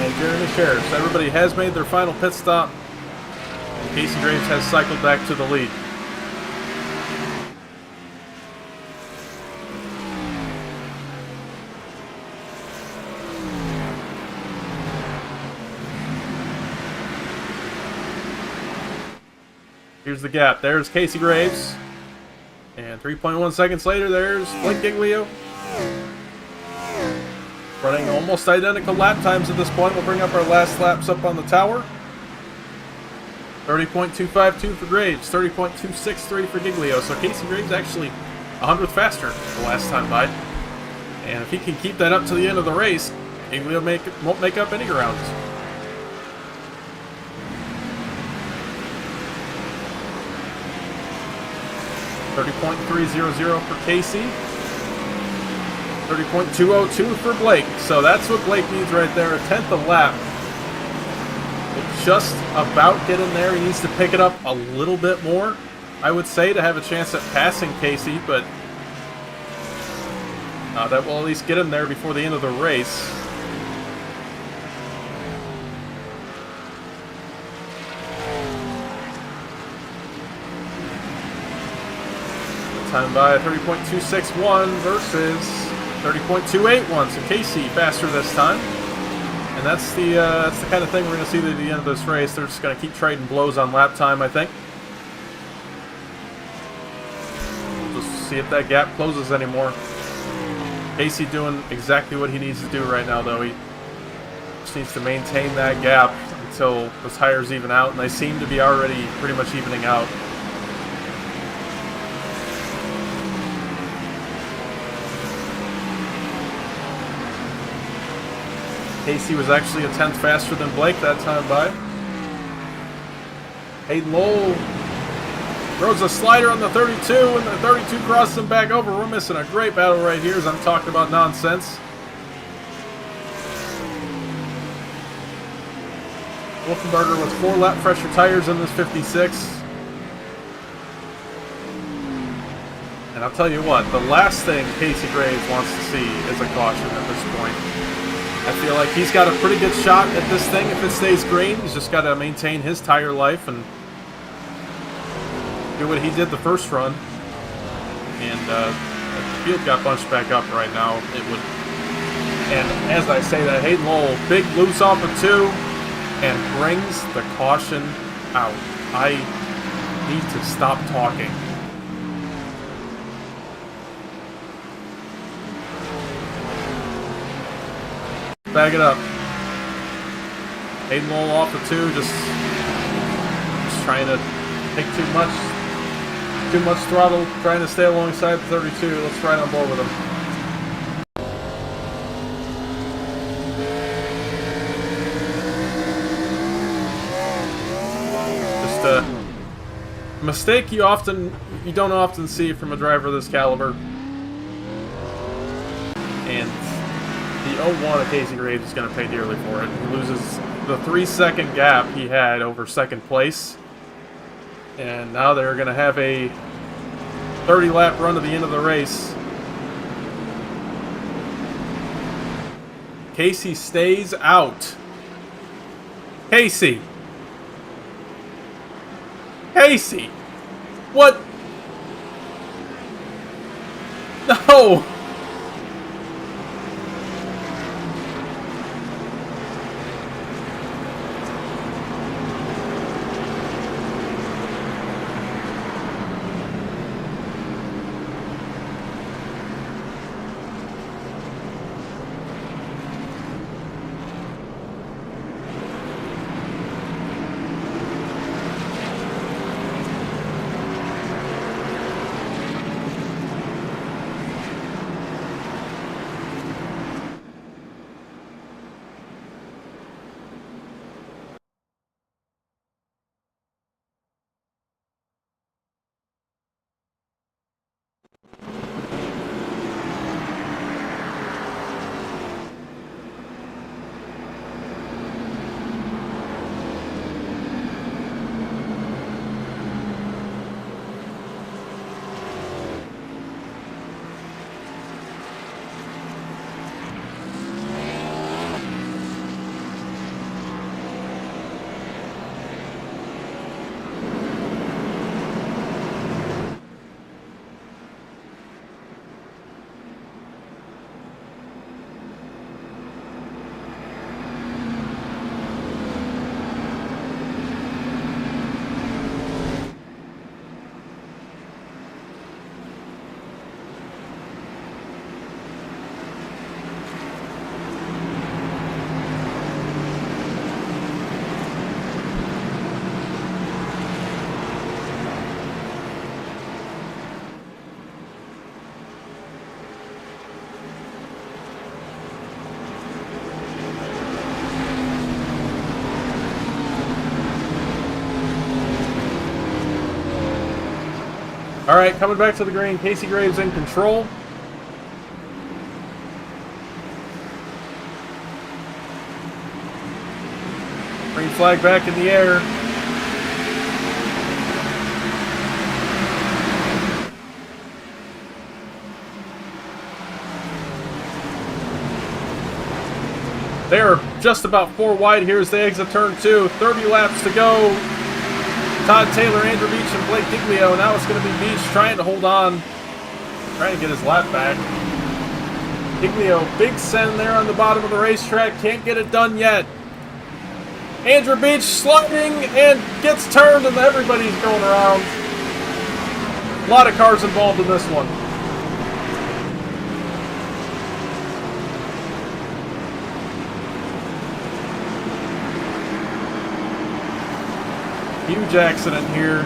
and Jeremy Sheriff. So everybody has made their final pit stop, and Casey Graves has cycled back to the lead. Here's the gap. There's Casey Graves. And 3.1 seconds later, there's Blake Giglio. Running almost identical lap times at this point. We'll bring up our last laps up on the tower. 30.252 for Graves, 30.263 for Giglio. So Casey Graves actually 100th faster the last time by. And if he can keep that up to the end of the race, Giglio won't make up any ground. 30.300 for Casey. 30.202 for Blake. So that's what Blake needs right there, a tenth a lap. Will just about get in there. He needs to pick it up a little bit more, I would say, to have a chance at passing Casey, but that will at least get him there before the end of the race. Time by 30.261 versus 30.281. So Casey faster this time, and that's the kind of thing we're going to see at the end of this race. They're just going to keep trading blows on lap time, I think. We'll just see if that gap closes anymore. Casey doing exactly what he needs to do right now, though. He just needs to maintain that gap until the tires even out, and they seem to be already pretty much evening out. Casey was actually a tenth faster than Blake that time by. Hayden Lowell throws a slider on the 32, and the 32 crosses him back over. We're missing a great battle right here as I'm talking about nonsense. Wolfenberger with 4 lap pressure tires in this 56. And I'll tell you what, the last thing Casey Graves wants to see is a caution at this point. I feel like he's got a pretty good shot at this thing if it stays green. He's just got to maintain his tire life and do what he did the first run. And if the field got bunched back up right now, it would. And as I say that, Hayden Lowell, big loose off of 2 and brings the caution out. I need to stop talking. Bag it up. Hayden Lowell off of 2, just trying to take too much throttle, trying to stay alongside the 32. Let's ride on board with him. Just a mistake you don't often see from a driver of this caliber. And the 0-1 of Casey Graves is going to pay dearly for it. He loses the 3-second gap he had over second place. And now they're going to have a 30-lap run to the end of the race. Casey stays out. Casey! Casey! What? No! All right, coming back to the green. Casey Graves in control. Green flag back in the air. They are just about 4 wide here as they exit turn 2. 30 laps to go. Todd Taylor, Andrew Beach, and Blake Giglio. Now it's going to be Beach trying to hold on. Trying to get his lap back. Giglio, big send there on the bottom of the racetrack. Can't get it done yet. Andrew Beach sliding and gets turned, and everybody's going around. A lot of cars involved in this one. Huge accident here.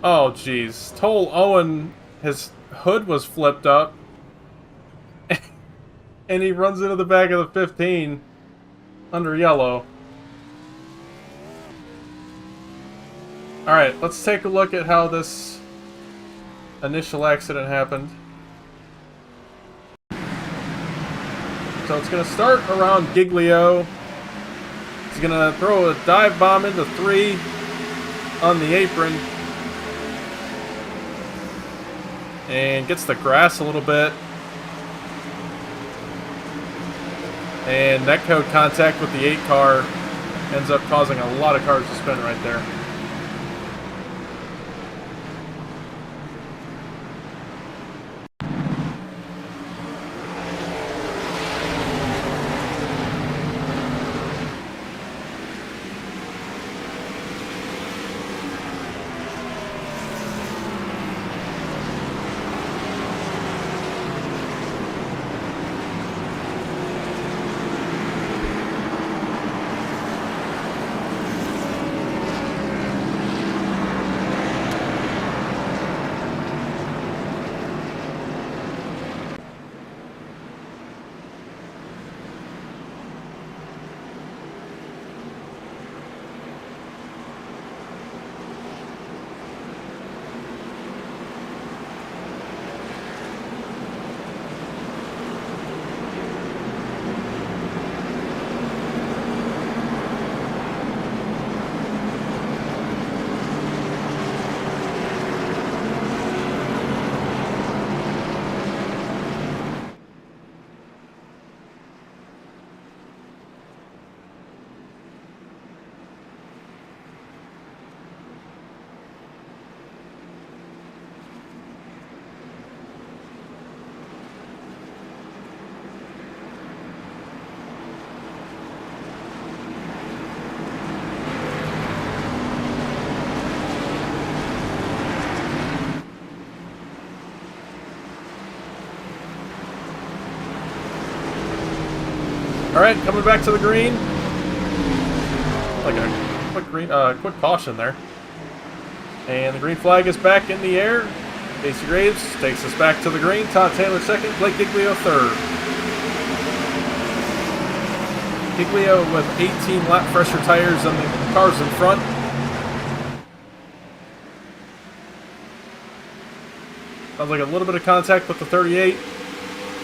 Oh, jeez. Toll Owen, his hood was flipped up. And he runs into the back of the 15 under yellow. Alright, let's take a look at how this initial accident happened. So it's going to start around Giglio. He's going to throw a dive bomb into 3 on the apron. And gets the grass a little bit. And net code contact with the 8 car ends up causing a lot of cars to spin right there. Alright, coming back to the green. Like a quick caution there. And the green flag is back in the air. Casey Graves takes us back to the green. Todd Taylor second, Blake Giglio third. Giglio with 18 lap pressure tires on the cars in front. Sounds like a little bit of contact with the 38.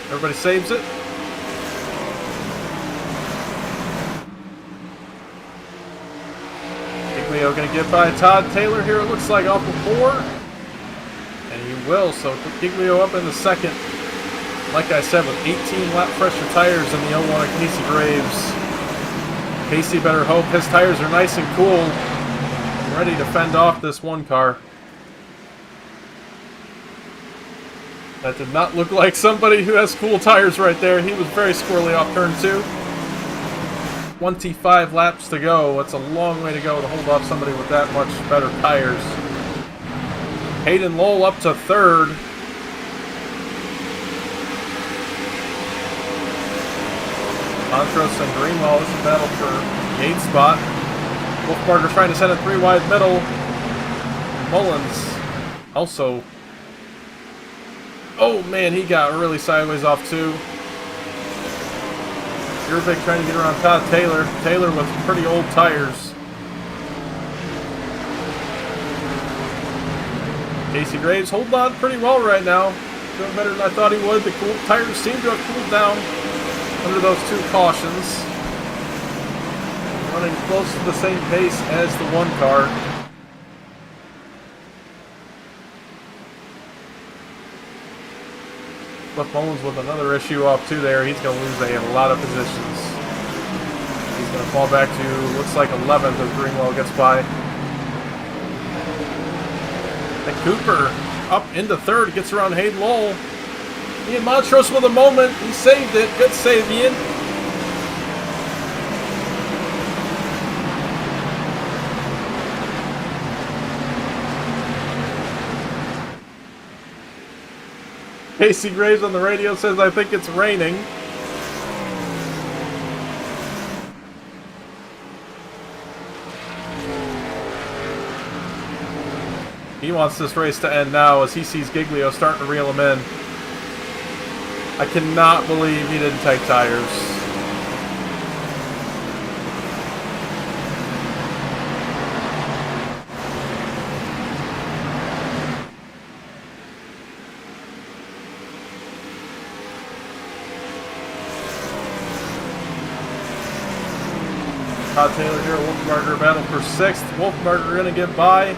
Everybody saves it. Giglio going to get by Todd Taylor here, it looks like, off of 4. And he will, so Giglio up in the second. Like I said, with 18 lap pressure tires in the 01 of Casey Graves. Casey better hope his tires are nice and cool and ready to fend off this one car. That did not look like somebody who has cool tires right there. He was very squirrely off turn 2. 25 laps to go. It's a long way to go to hold off somebody with that much better tires. Hayden Lowell up to third. Montrose and Greenwald. This is a battle for the 8th spot. Wolfbarger trying to send it 3 wide middle. Mullins also. Oh man, he got really sideways off too. Urbic trying to get around Todd Taylor. Taylor with pretty old tires. Casey Graves holding on pretty well right now. Doing better than I thought he would. The tires seem to have cooled down under those 2 cautions. Running close to the same pace as the 1 car. Cliff Mullins with another issue off too there. He's going to lose a lot of positions. He's going to fall back to, looks like 11th as Greenwell gets by. And Cooper up into 3rd, gets around Hayden Lowell. Ian Montrose with a moment. He saved it. Good save, Ian. Casey Graves on the radio says, I think it's raining. He wants this race to end now as he sees Giglio starting to reel him in. I cannot believe he didn't take tires. Todd Taylor here, Wolfbarger battle for 6th. Wolfbarger going to get by.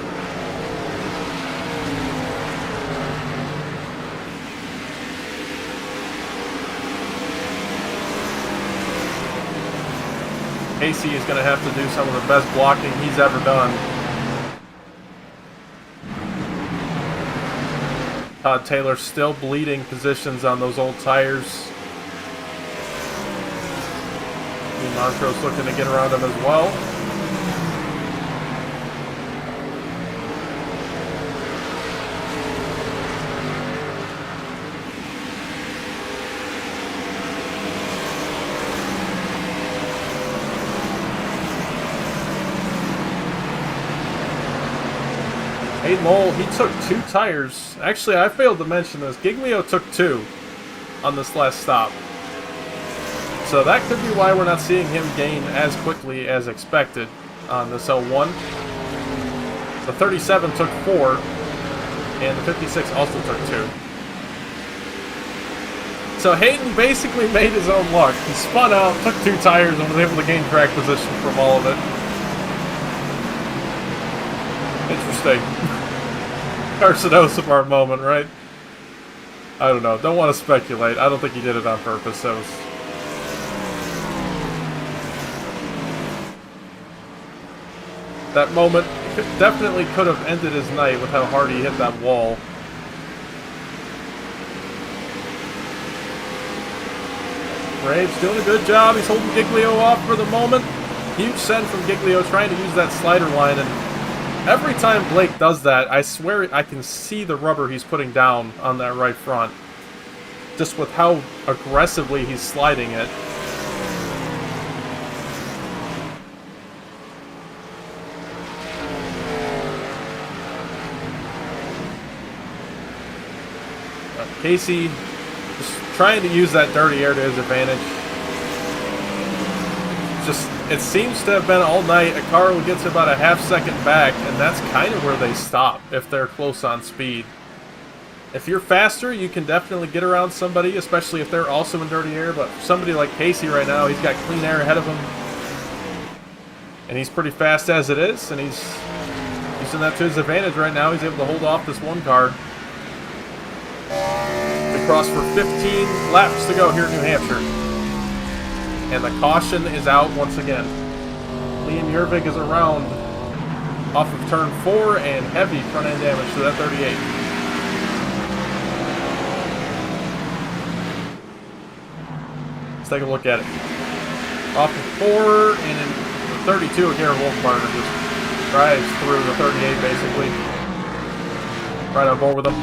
Casey is going to have to do some of the best blocking he's ever done. Todd Taylor still bleeding positions on those old tires. Montrose looking to get around him as well. Hayden Lowell, he took 2 tires. Actually, I failed to mention this. Giglio took 2 on this last stop. So that could be why we're not seeing him gain as quickly as expected on this L1. The 37 took 4, and the 56 also took 2. So Hayden basically made his own luck. He spun out, took 2 tires, and was able to gain track position from all of it. Interesting. Carson Osipar moment, right? I don't know. Don't want to speculate. I don't think he did it on purpose. That was... That moment definitely could have ended his night with how hard he hit that wall. Graves doing a good job. He's holding Giglio off for the moment. Huge send from Giglio trying to use that slider line. And every time Blake does that, I swear I can see the rubber he's putting down on that right front. Just with how aggressively he's sliding it. Casey just trying to use that dirty air to his advantage. Just, it seems to have been all night. A car will get to about a half-second back, and that's kind of where they stop if they're close on speed. If you're faster, you can definitely get around somebody, especially if they're also in dirty air, but for somebody like Casey right now, he's got clean air ahead of him. And he's pretty fast as it is, and he's using that to his advantage right now. He's able to hold off this 1 car. Cross for 15 laps to go here in New Hampshire. And the caution is out once again. Liam Yervig is around off of turn 4 and heavy front end damage to that 38. Let's take a look at it. Off of 4 and in the 32, Garrett Wolfbarger just drives through the 38 basically. Right on board with him.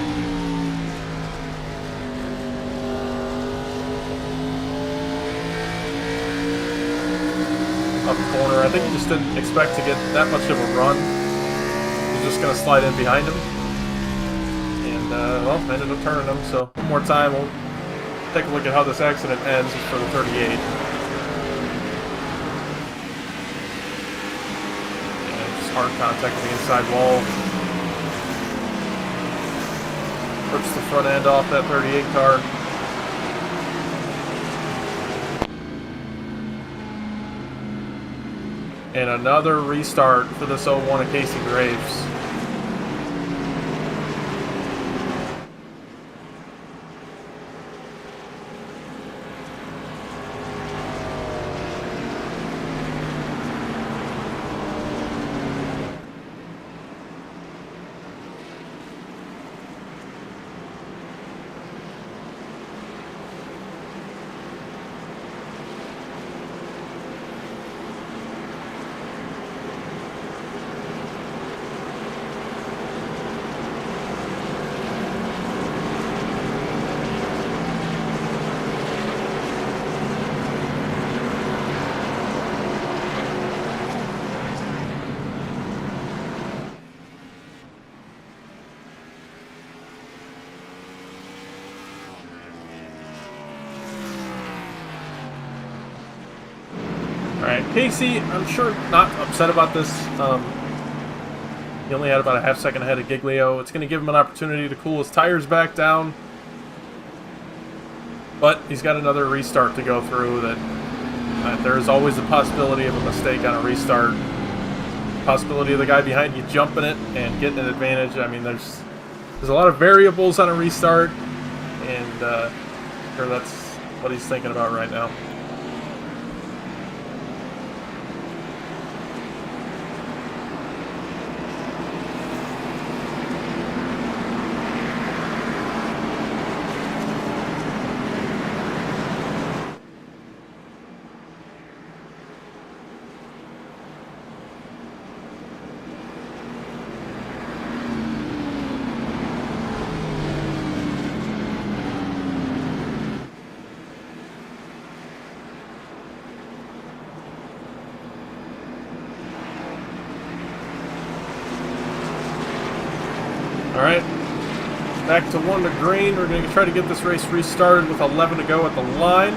I think he just didn't expect to get that much of a run. He's just going to slide in behind him. And, well, ended up turning him. So, one more time, we'll take a look at how this accident ends for the 38. And just hard contact with the inside wall. Rips the front end off that 38 car. And another restart for this 01 of Casey Graves. Alright, Casey, I'm sure not upset about this. He only had about a half second ahead of Giglio. It's going to give him an opportunity to cool his tires back down. But he's got another restart to go through. That there is always the possibility of a mistake on a restart. Possibility of the guy behind you jumping it and getting an advantage. I mean, there's a lot of variables on a restart. And I'm sure that's what he's thinking about right now. Alright, back to 1 to green. We're going to try to get this race restarted with 11 to go at the line.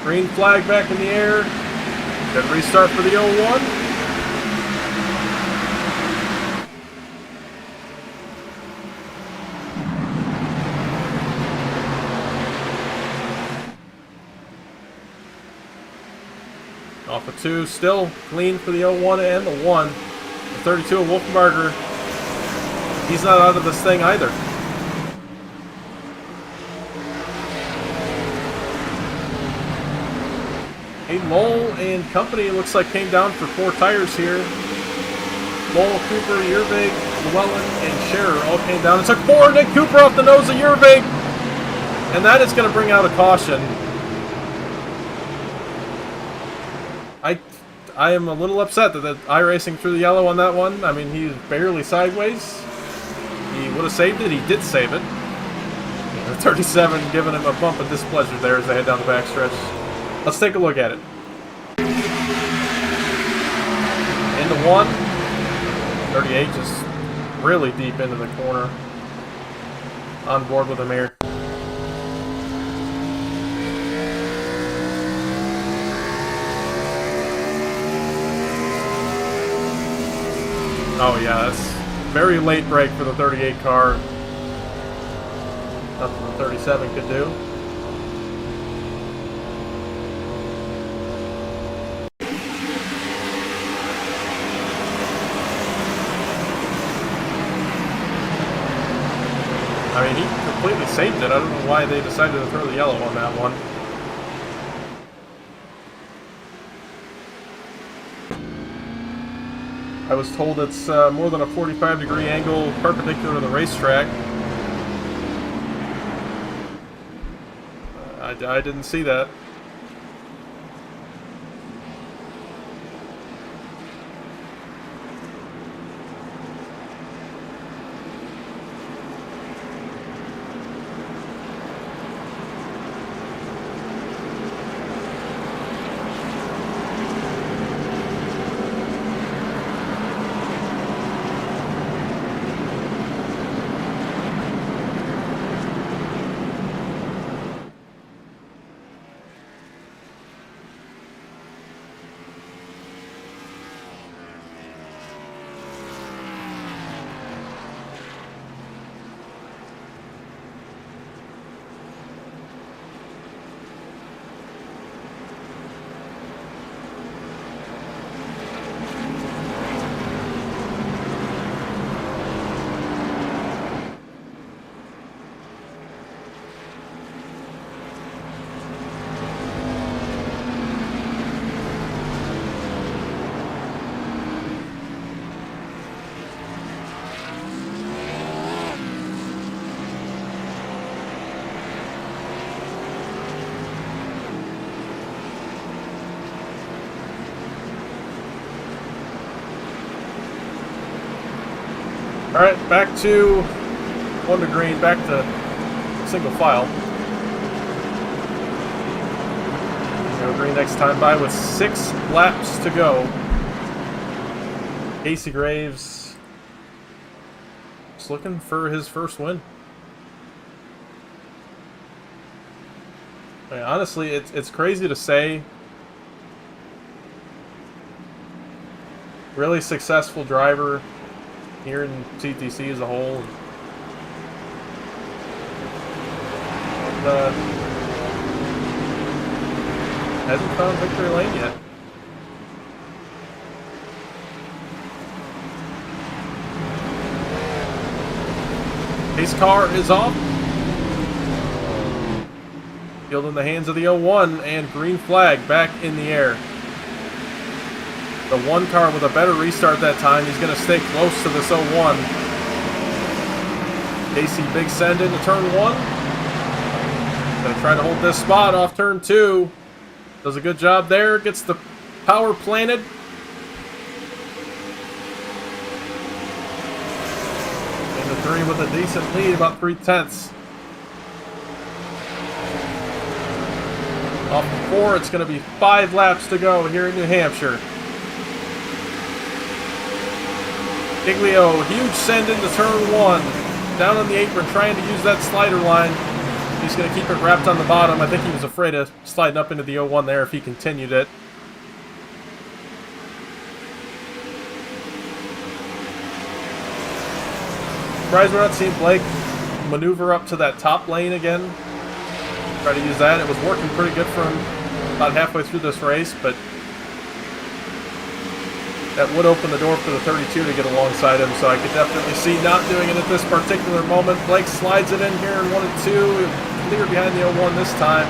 Green flag back in the air. Good restart for the 01. Off of 2, still clean for the 01 and the 1. The 32 of Wolfenbarger. He's not out of this thing either. Lowell and company, looks like, came down for 4 tires here. Lowell, Cooper, Yervig, Llewellyn, and Scherer all came down. It took poor Nick Cooper off the nose of Yervig. And that is going to bring out a caution. I am a little upset that the iRacing threw the yellow on that one. I mean, he was barely sideways. He would have saved it. He did save it. The 37 giving him a bump of displeasure there as they head down the backstretch. Let's take a look at it. Into 1. 38 just really deep into the corner. On board with him here. Oh yeah, that's very late break for the 38 car. Nothing the 37 could do. I mean, he completely saved it. I don't know why they decided to throw the yellow on that one. I was told it's more than a 45-degree angle perpendicular to the racetrack. I didn't see that. Alright, back to one to green, back to single file. Go green next time by with 6 laps to go. Casey Graves just looking for his first win. I mean, honestly, it's crazy to say. Really successful driver here in CTC as a whole. Hasn't found victory lane yet. Pace car is off. Field in the hands of the 01, and green flag back in the air. The 1 car with a better restart that time. He's going to stay close to this 01. Casey, big send into turn 1. Going to try to hold this spot off turn 2. Does a good job there. Gets the power planted. Into 3 with a decent lead, about 3/10. Off of 4, it's going to be 5 laps to go here in New Hampshire. Giglio, huge send into turn 1. Down on the apron, trying to use that slider line. He's going to keep it wrapped on the bottom. I think he was afraid of sliding up into the 01 there if he continued it. Surprised we're not seeing Blake maneuver up to that top lane again. Try to use that. It was working pretty good for him about halfway through this race, but that would open the door for the 32 to get alongside him, so I could definitely see not doing it at this particular moment. Blake slides it in here in 1 and 2. Clear behind the 01 this time.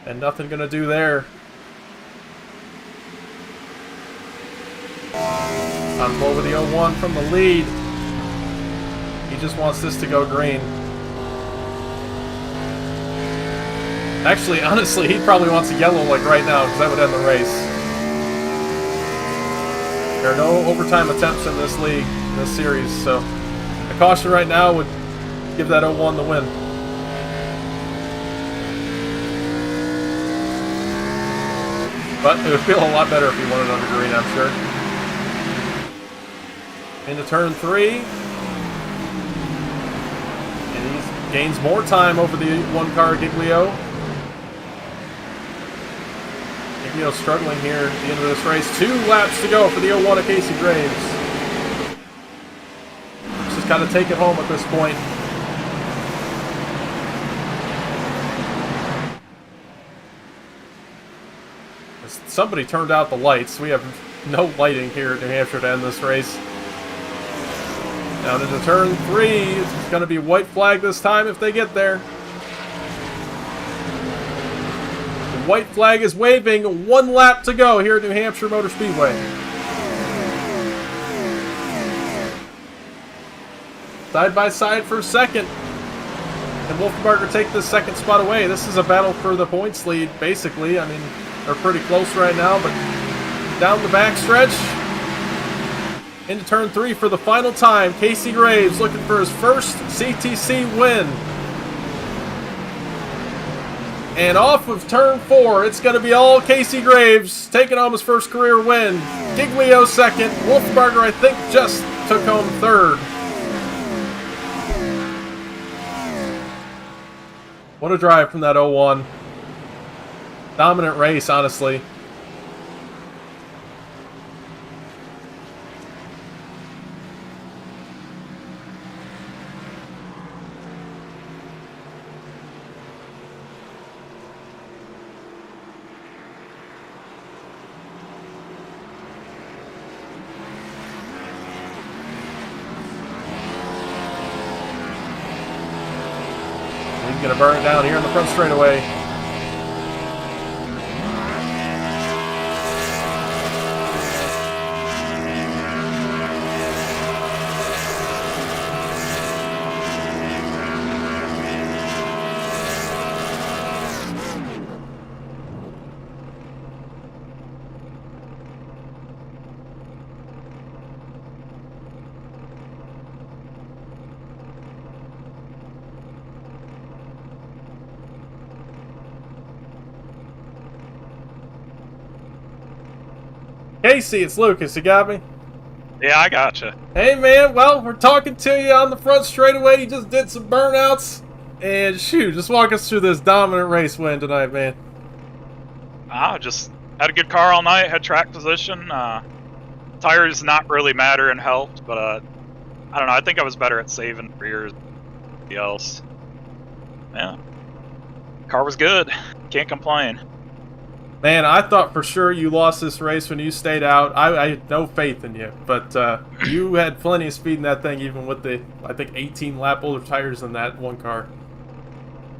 And nothing going to do there. On over the 01 from the lead. He just wants this to go green. Actually, honestly, he probably wants a yellow like right now, because that would end the race. There are no overtime attempts in this league, in this series, so a caution right now would give that 01 the win. But it would feel a lot better if he won it under green, I'm sure. Into turn 3. And he gains more time over the 1 car, Giglio. Giglio struggling here at the end of this race. 2 laps to go for the 01 of Casey Graves. Just got to take it home at this point. Somebody turned out the lights. We have no lighting here at New Hampshire to end this race. Down into turn 3. It's going to be white flag this time if they get there. The white flag is waving. 1 lap to go here at New Hampshire Motor Speedway. side by side for second. And Wolfenbarger take the second spot away. This is a battle for the points lead, basically. I mean, they're pretty close right now, but down the backstretch, into turn 3 for the final time. Casey Graves looking for his first CTC win. And off of turn 4, it's going to be all Casey Graves taking home his first career win. Giglio second. Wolfenbarger, I think, just took home third. What a drive from that 01. Dominant race, honestly. He's going to burn it down here in the front straightaway. Casey, it's Lucas. You got me? Yeah, I gotcha. Hey, man. Well, we're talking to you on the front straightaway. You just did some burnouts. And shoot, just walk us through this dominant race win tonight, man. I just had a good car all night, had track position. Tires not really matter and helped, but I don't know. I think I was better at saving rears than anybody else. Yeah. Car was good. Can't complain. Man, I thought for sure you lost this race when you stayed out. I had no faith in you, but you had plenty of speed in that thing, even with the, I think, 18 lap older tires than that one car.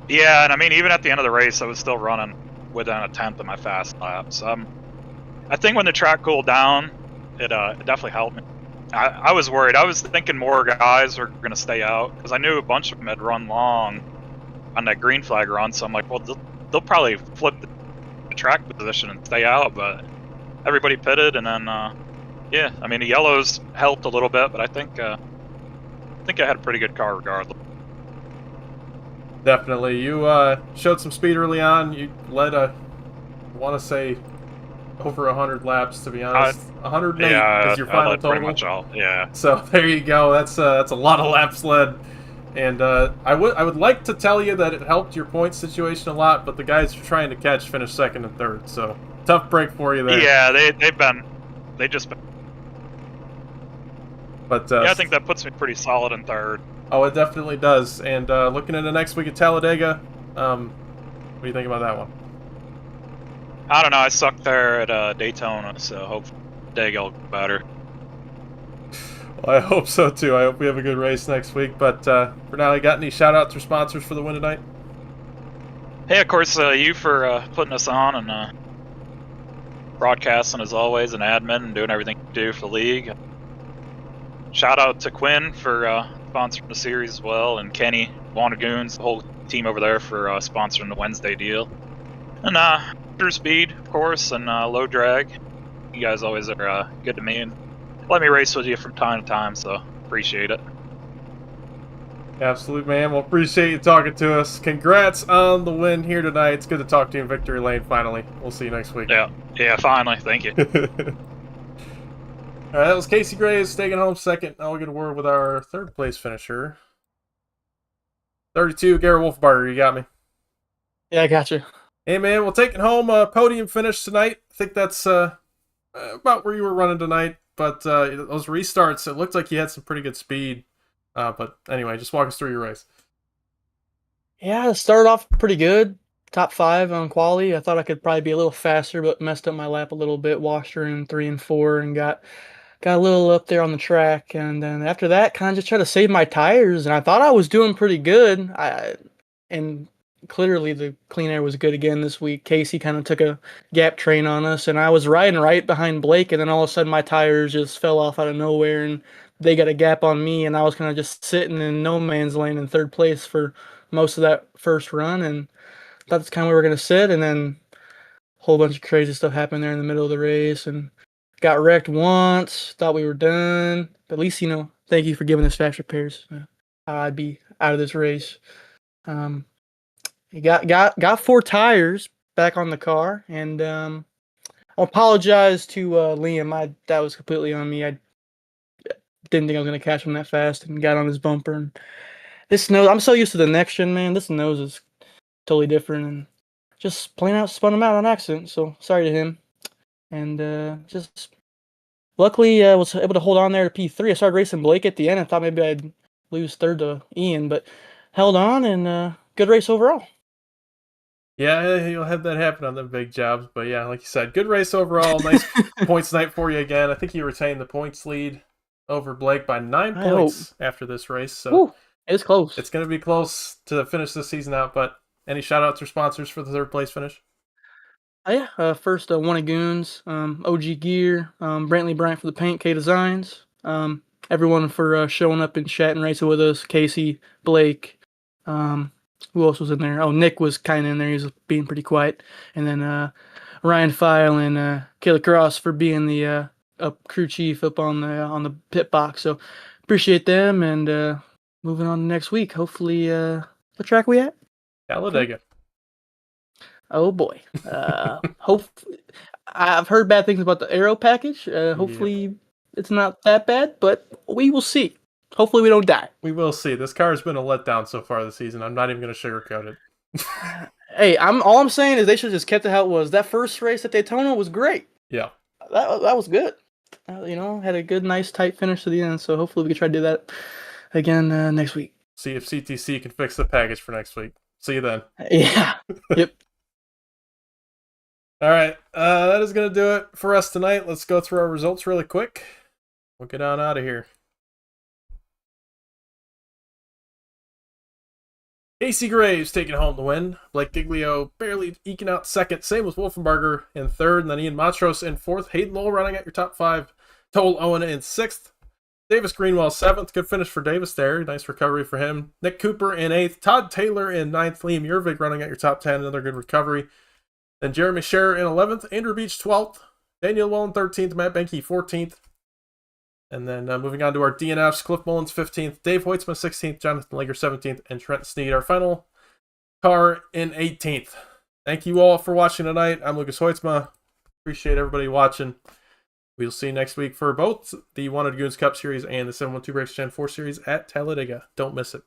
Yeah, and I mean, even at the end of the race, I was still running within a tenth of my fast laps. I think when the track cooled down, it definitely helped me. I was worried. I was thinking more guys were going to stay out, because I knew a bunch of them had run long on that green flag run, so I'm like, well, they'll probably flip the track position and stay out, but everybody pitted, and then yeah, I mean, the yellows helped a little bit, but I think I had a pretty good car regardless. Definitely. You showed some speed early on. You led I want to say, over 100 laps, to be honest. 108 is your final total. Pretty much all, yeah. So there you go. That's a lot of laps led. And I would like to tell you that it helped your point situation a lot, but the guys you're trying to catch finished second and third. So tough break for you there. Yeah, they just been. But yeah, I think that puts me pretty solid in third. Oh, it definitely does. And looking into next week at Talladega, what do you think about that one? I don't know. I sucked there at Daytona, so hopefully Talladega will be better. Well, I hope so too. I hope we have a good race next week. But for now, you got any shout-outs or sponsors for the win tonight? Hey, of course, you for putting us on and broadcasting as always, and admin, and doing everything you do for the league. Shout out to Quinn for sponsoring the series as well, and Kenny, Wanagoons, the whole team over there for sponsoring the Wednesday deal. And Drew Speed, of course, and Low Drag. You guys always are good to me and let me race with you from time to time, so appreciate it. Absolutely, man. Well, appreciate you talking to us. Congrats on the win here tonight. It's good to talk to you in victory lane finally. We'll see you next week. Yeah, finally. Thank you. All right, that was Casey Graves taking home second. Now we'll get a word with our third place finisher. 32, Garrett Wolfbarger. You got me? Yeah, I got you. Hey, man. Well, taking home a podium finish tonight. I think that's about where you were running tonight. But those restarts, it looked like you had some pretty good speed. But anyway, just walk us through your race. Yeah, it started off pretty good. Top 5 on quali. I thought I could probably be a little faster, but messed up my lap a little bit. Washed her in 3 and 4 and got a little up there on the track. And then after that, kind of just tried to save my tires. And I thought I was doing pretty good. And clearly the clean air was good again this week. Casey kind of took a gap train on us, and I was riding right behind Blake, and then all of a sudden my tires just fell off out of nowhere, and they got a gap on me, and I was kind of just sitting in no man's land in third place for most of that first run, and thought that's kind of where we were gonna sit, and then a whole bunch of crazy stuff happened there in the middle of the race, and got wrecked once. Thought we were done, but at least thank you for giving us fast repairs. I'd be out of this race. Got 4 tires back on the car, and I apologize to Liam. That was completely on me. I didn't think I was gonna catch him that fast, and got on his bumper. And this nose, I'm so used to the next gen, man. This nose is totally different, and just plain out spun him out on accident. So sorry to him. And just luckily was able to hold on there to P3. I started racing Blake at the end. I thought maybe I'd lose third to Ian, but held on, and good race overall. Yeah, you'll have that happen on the big jobs. But yeah, like you said, good race overall. Nice points night for you again. I think you retained the points lead over Blake by 9 points after this race. So it's close. It's going to be close to finish this season out. But any shout-outs or sponsors for the third place finish? First, One Goons, OG Gear, Brantley Bryant for the paint, K Designs, everyone for showing up and chatting racing with us, Casey, Blake, who else was in there? Oh, Nick was kind of in there. He was being pretty quiet. And then Ryan File and Kayla Cross for being the crew chief up on the pit box. So appreciate them. And moving on to next week. Hopefully, what track we at? Talladega. Oh boy. Hopefully, I've heard bad things about the aero package. Hopefully, it's not that bad, but we will see. Hopefully we don't die. We will see. This car has been a letdown so far this season. I'm not even going to sugarcoat it. Hey, all I'm saying is they should have just kept it how it was. That first race at Daytona was great. Yeah. That was good. Had a good, nice, tight finish to the end. So hopefully we can try to do that again next week. See if CTC can fix the package for next week. See you then. Yeah. Yep. All right. That is going to do it for us tonight. Let's go through our results really quick. We'll get on out of here. Casey Graves taking home the win. Blake Giglio barely eking out second. Same with Wolfenbarger in third. And then Ian Montrose in fourth. Hayden Lowell running at your top 5. Toll Owen in sixth. Davis Greenwell seventh. Good finish for Davis there. Nice recovery for him. Nick Cooper in eighth. Todd Taylor in ninth. Liam Yervig running at your top 10. Another good recovery. Then Jeremy Scherer in 11th. Andrew Beach 12th. Daniel Wellen 13th. Matt Benke 14th. And then moving on to our DNFs, Cliff Mullins 15th, Dave Hoitzman 16th, Jonathan Lager 17th, and Trent Sneed, our final car, in 18th. Thank you all for watching tonight. I'm Lucas Hoitzma. Appreciate everybody watching. We'll see you next week for both the Wanted Goons Cup Series and the 712 Breaks Gen 4 Series at Talladega. Don't miss it.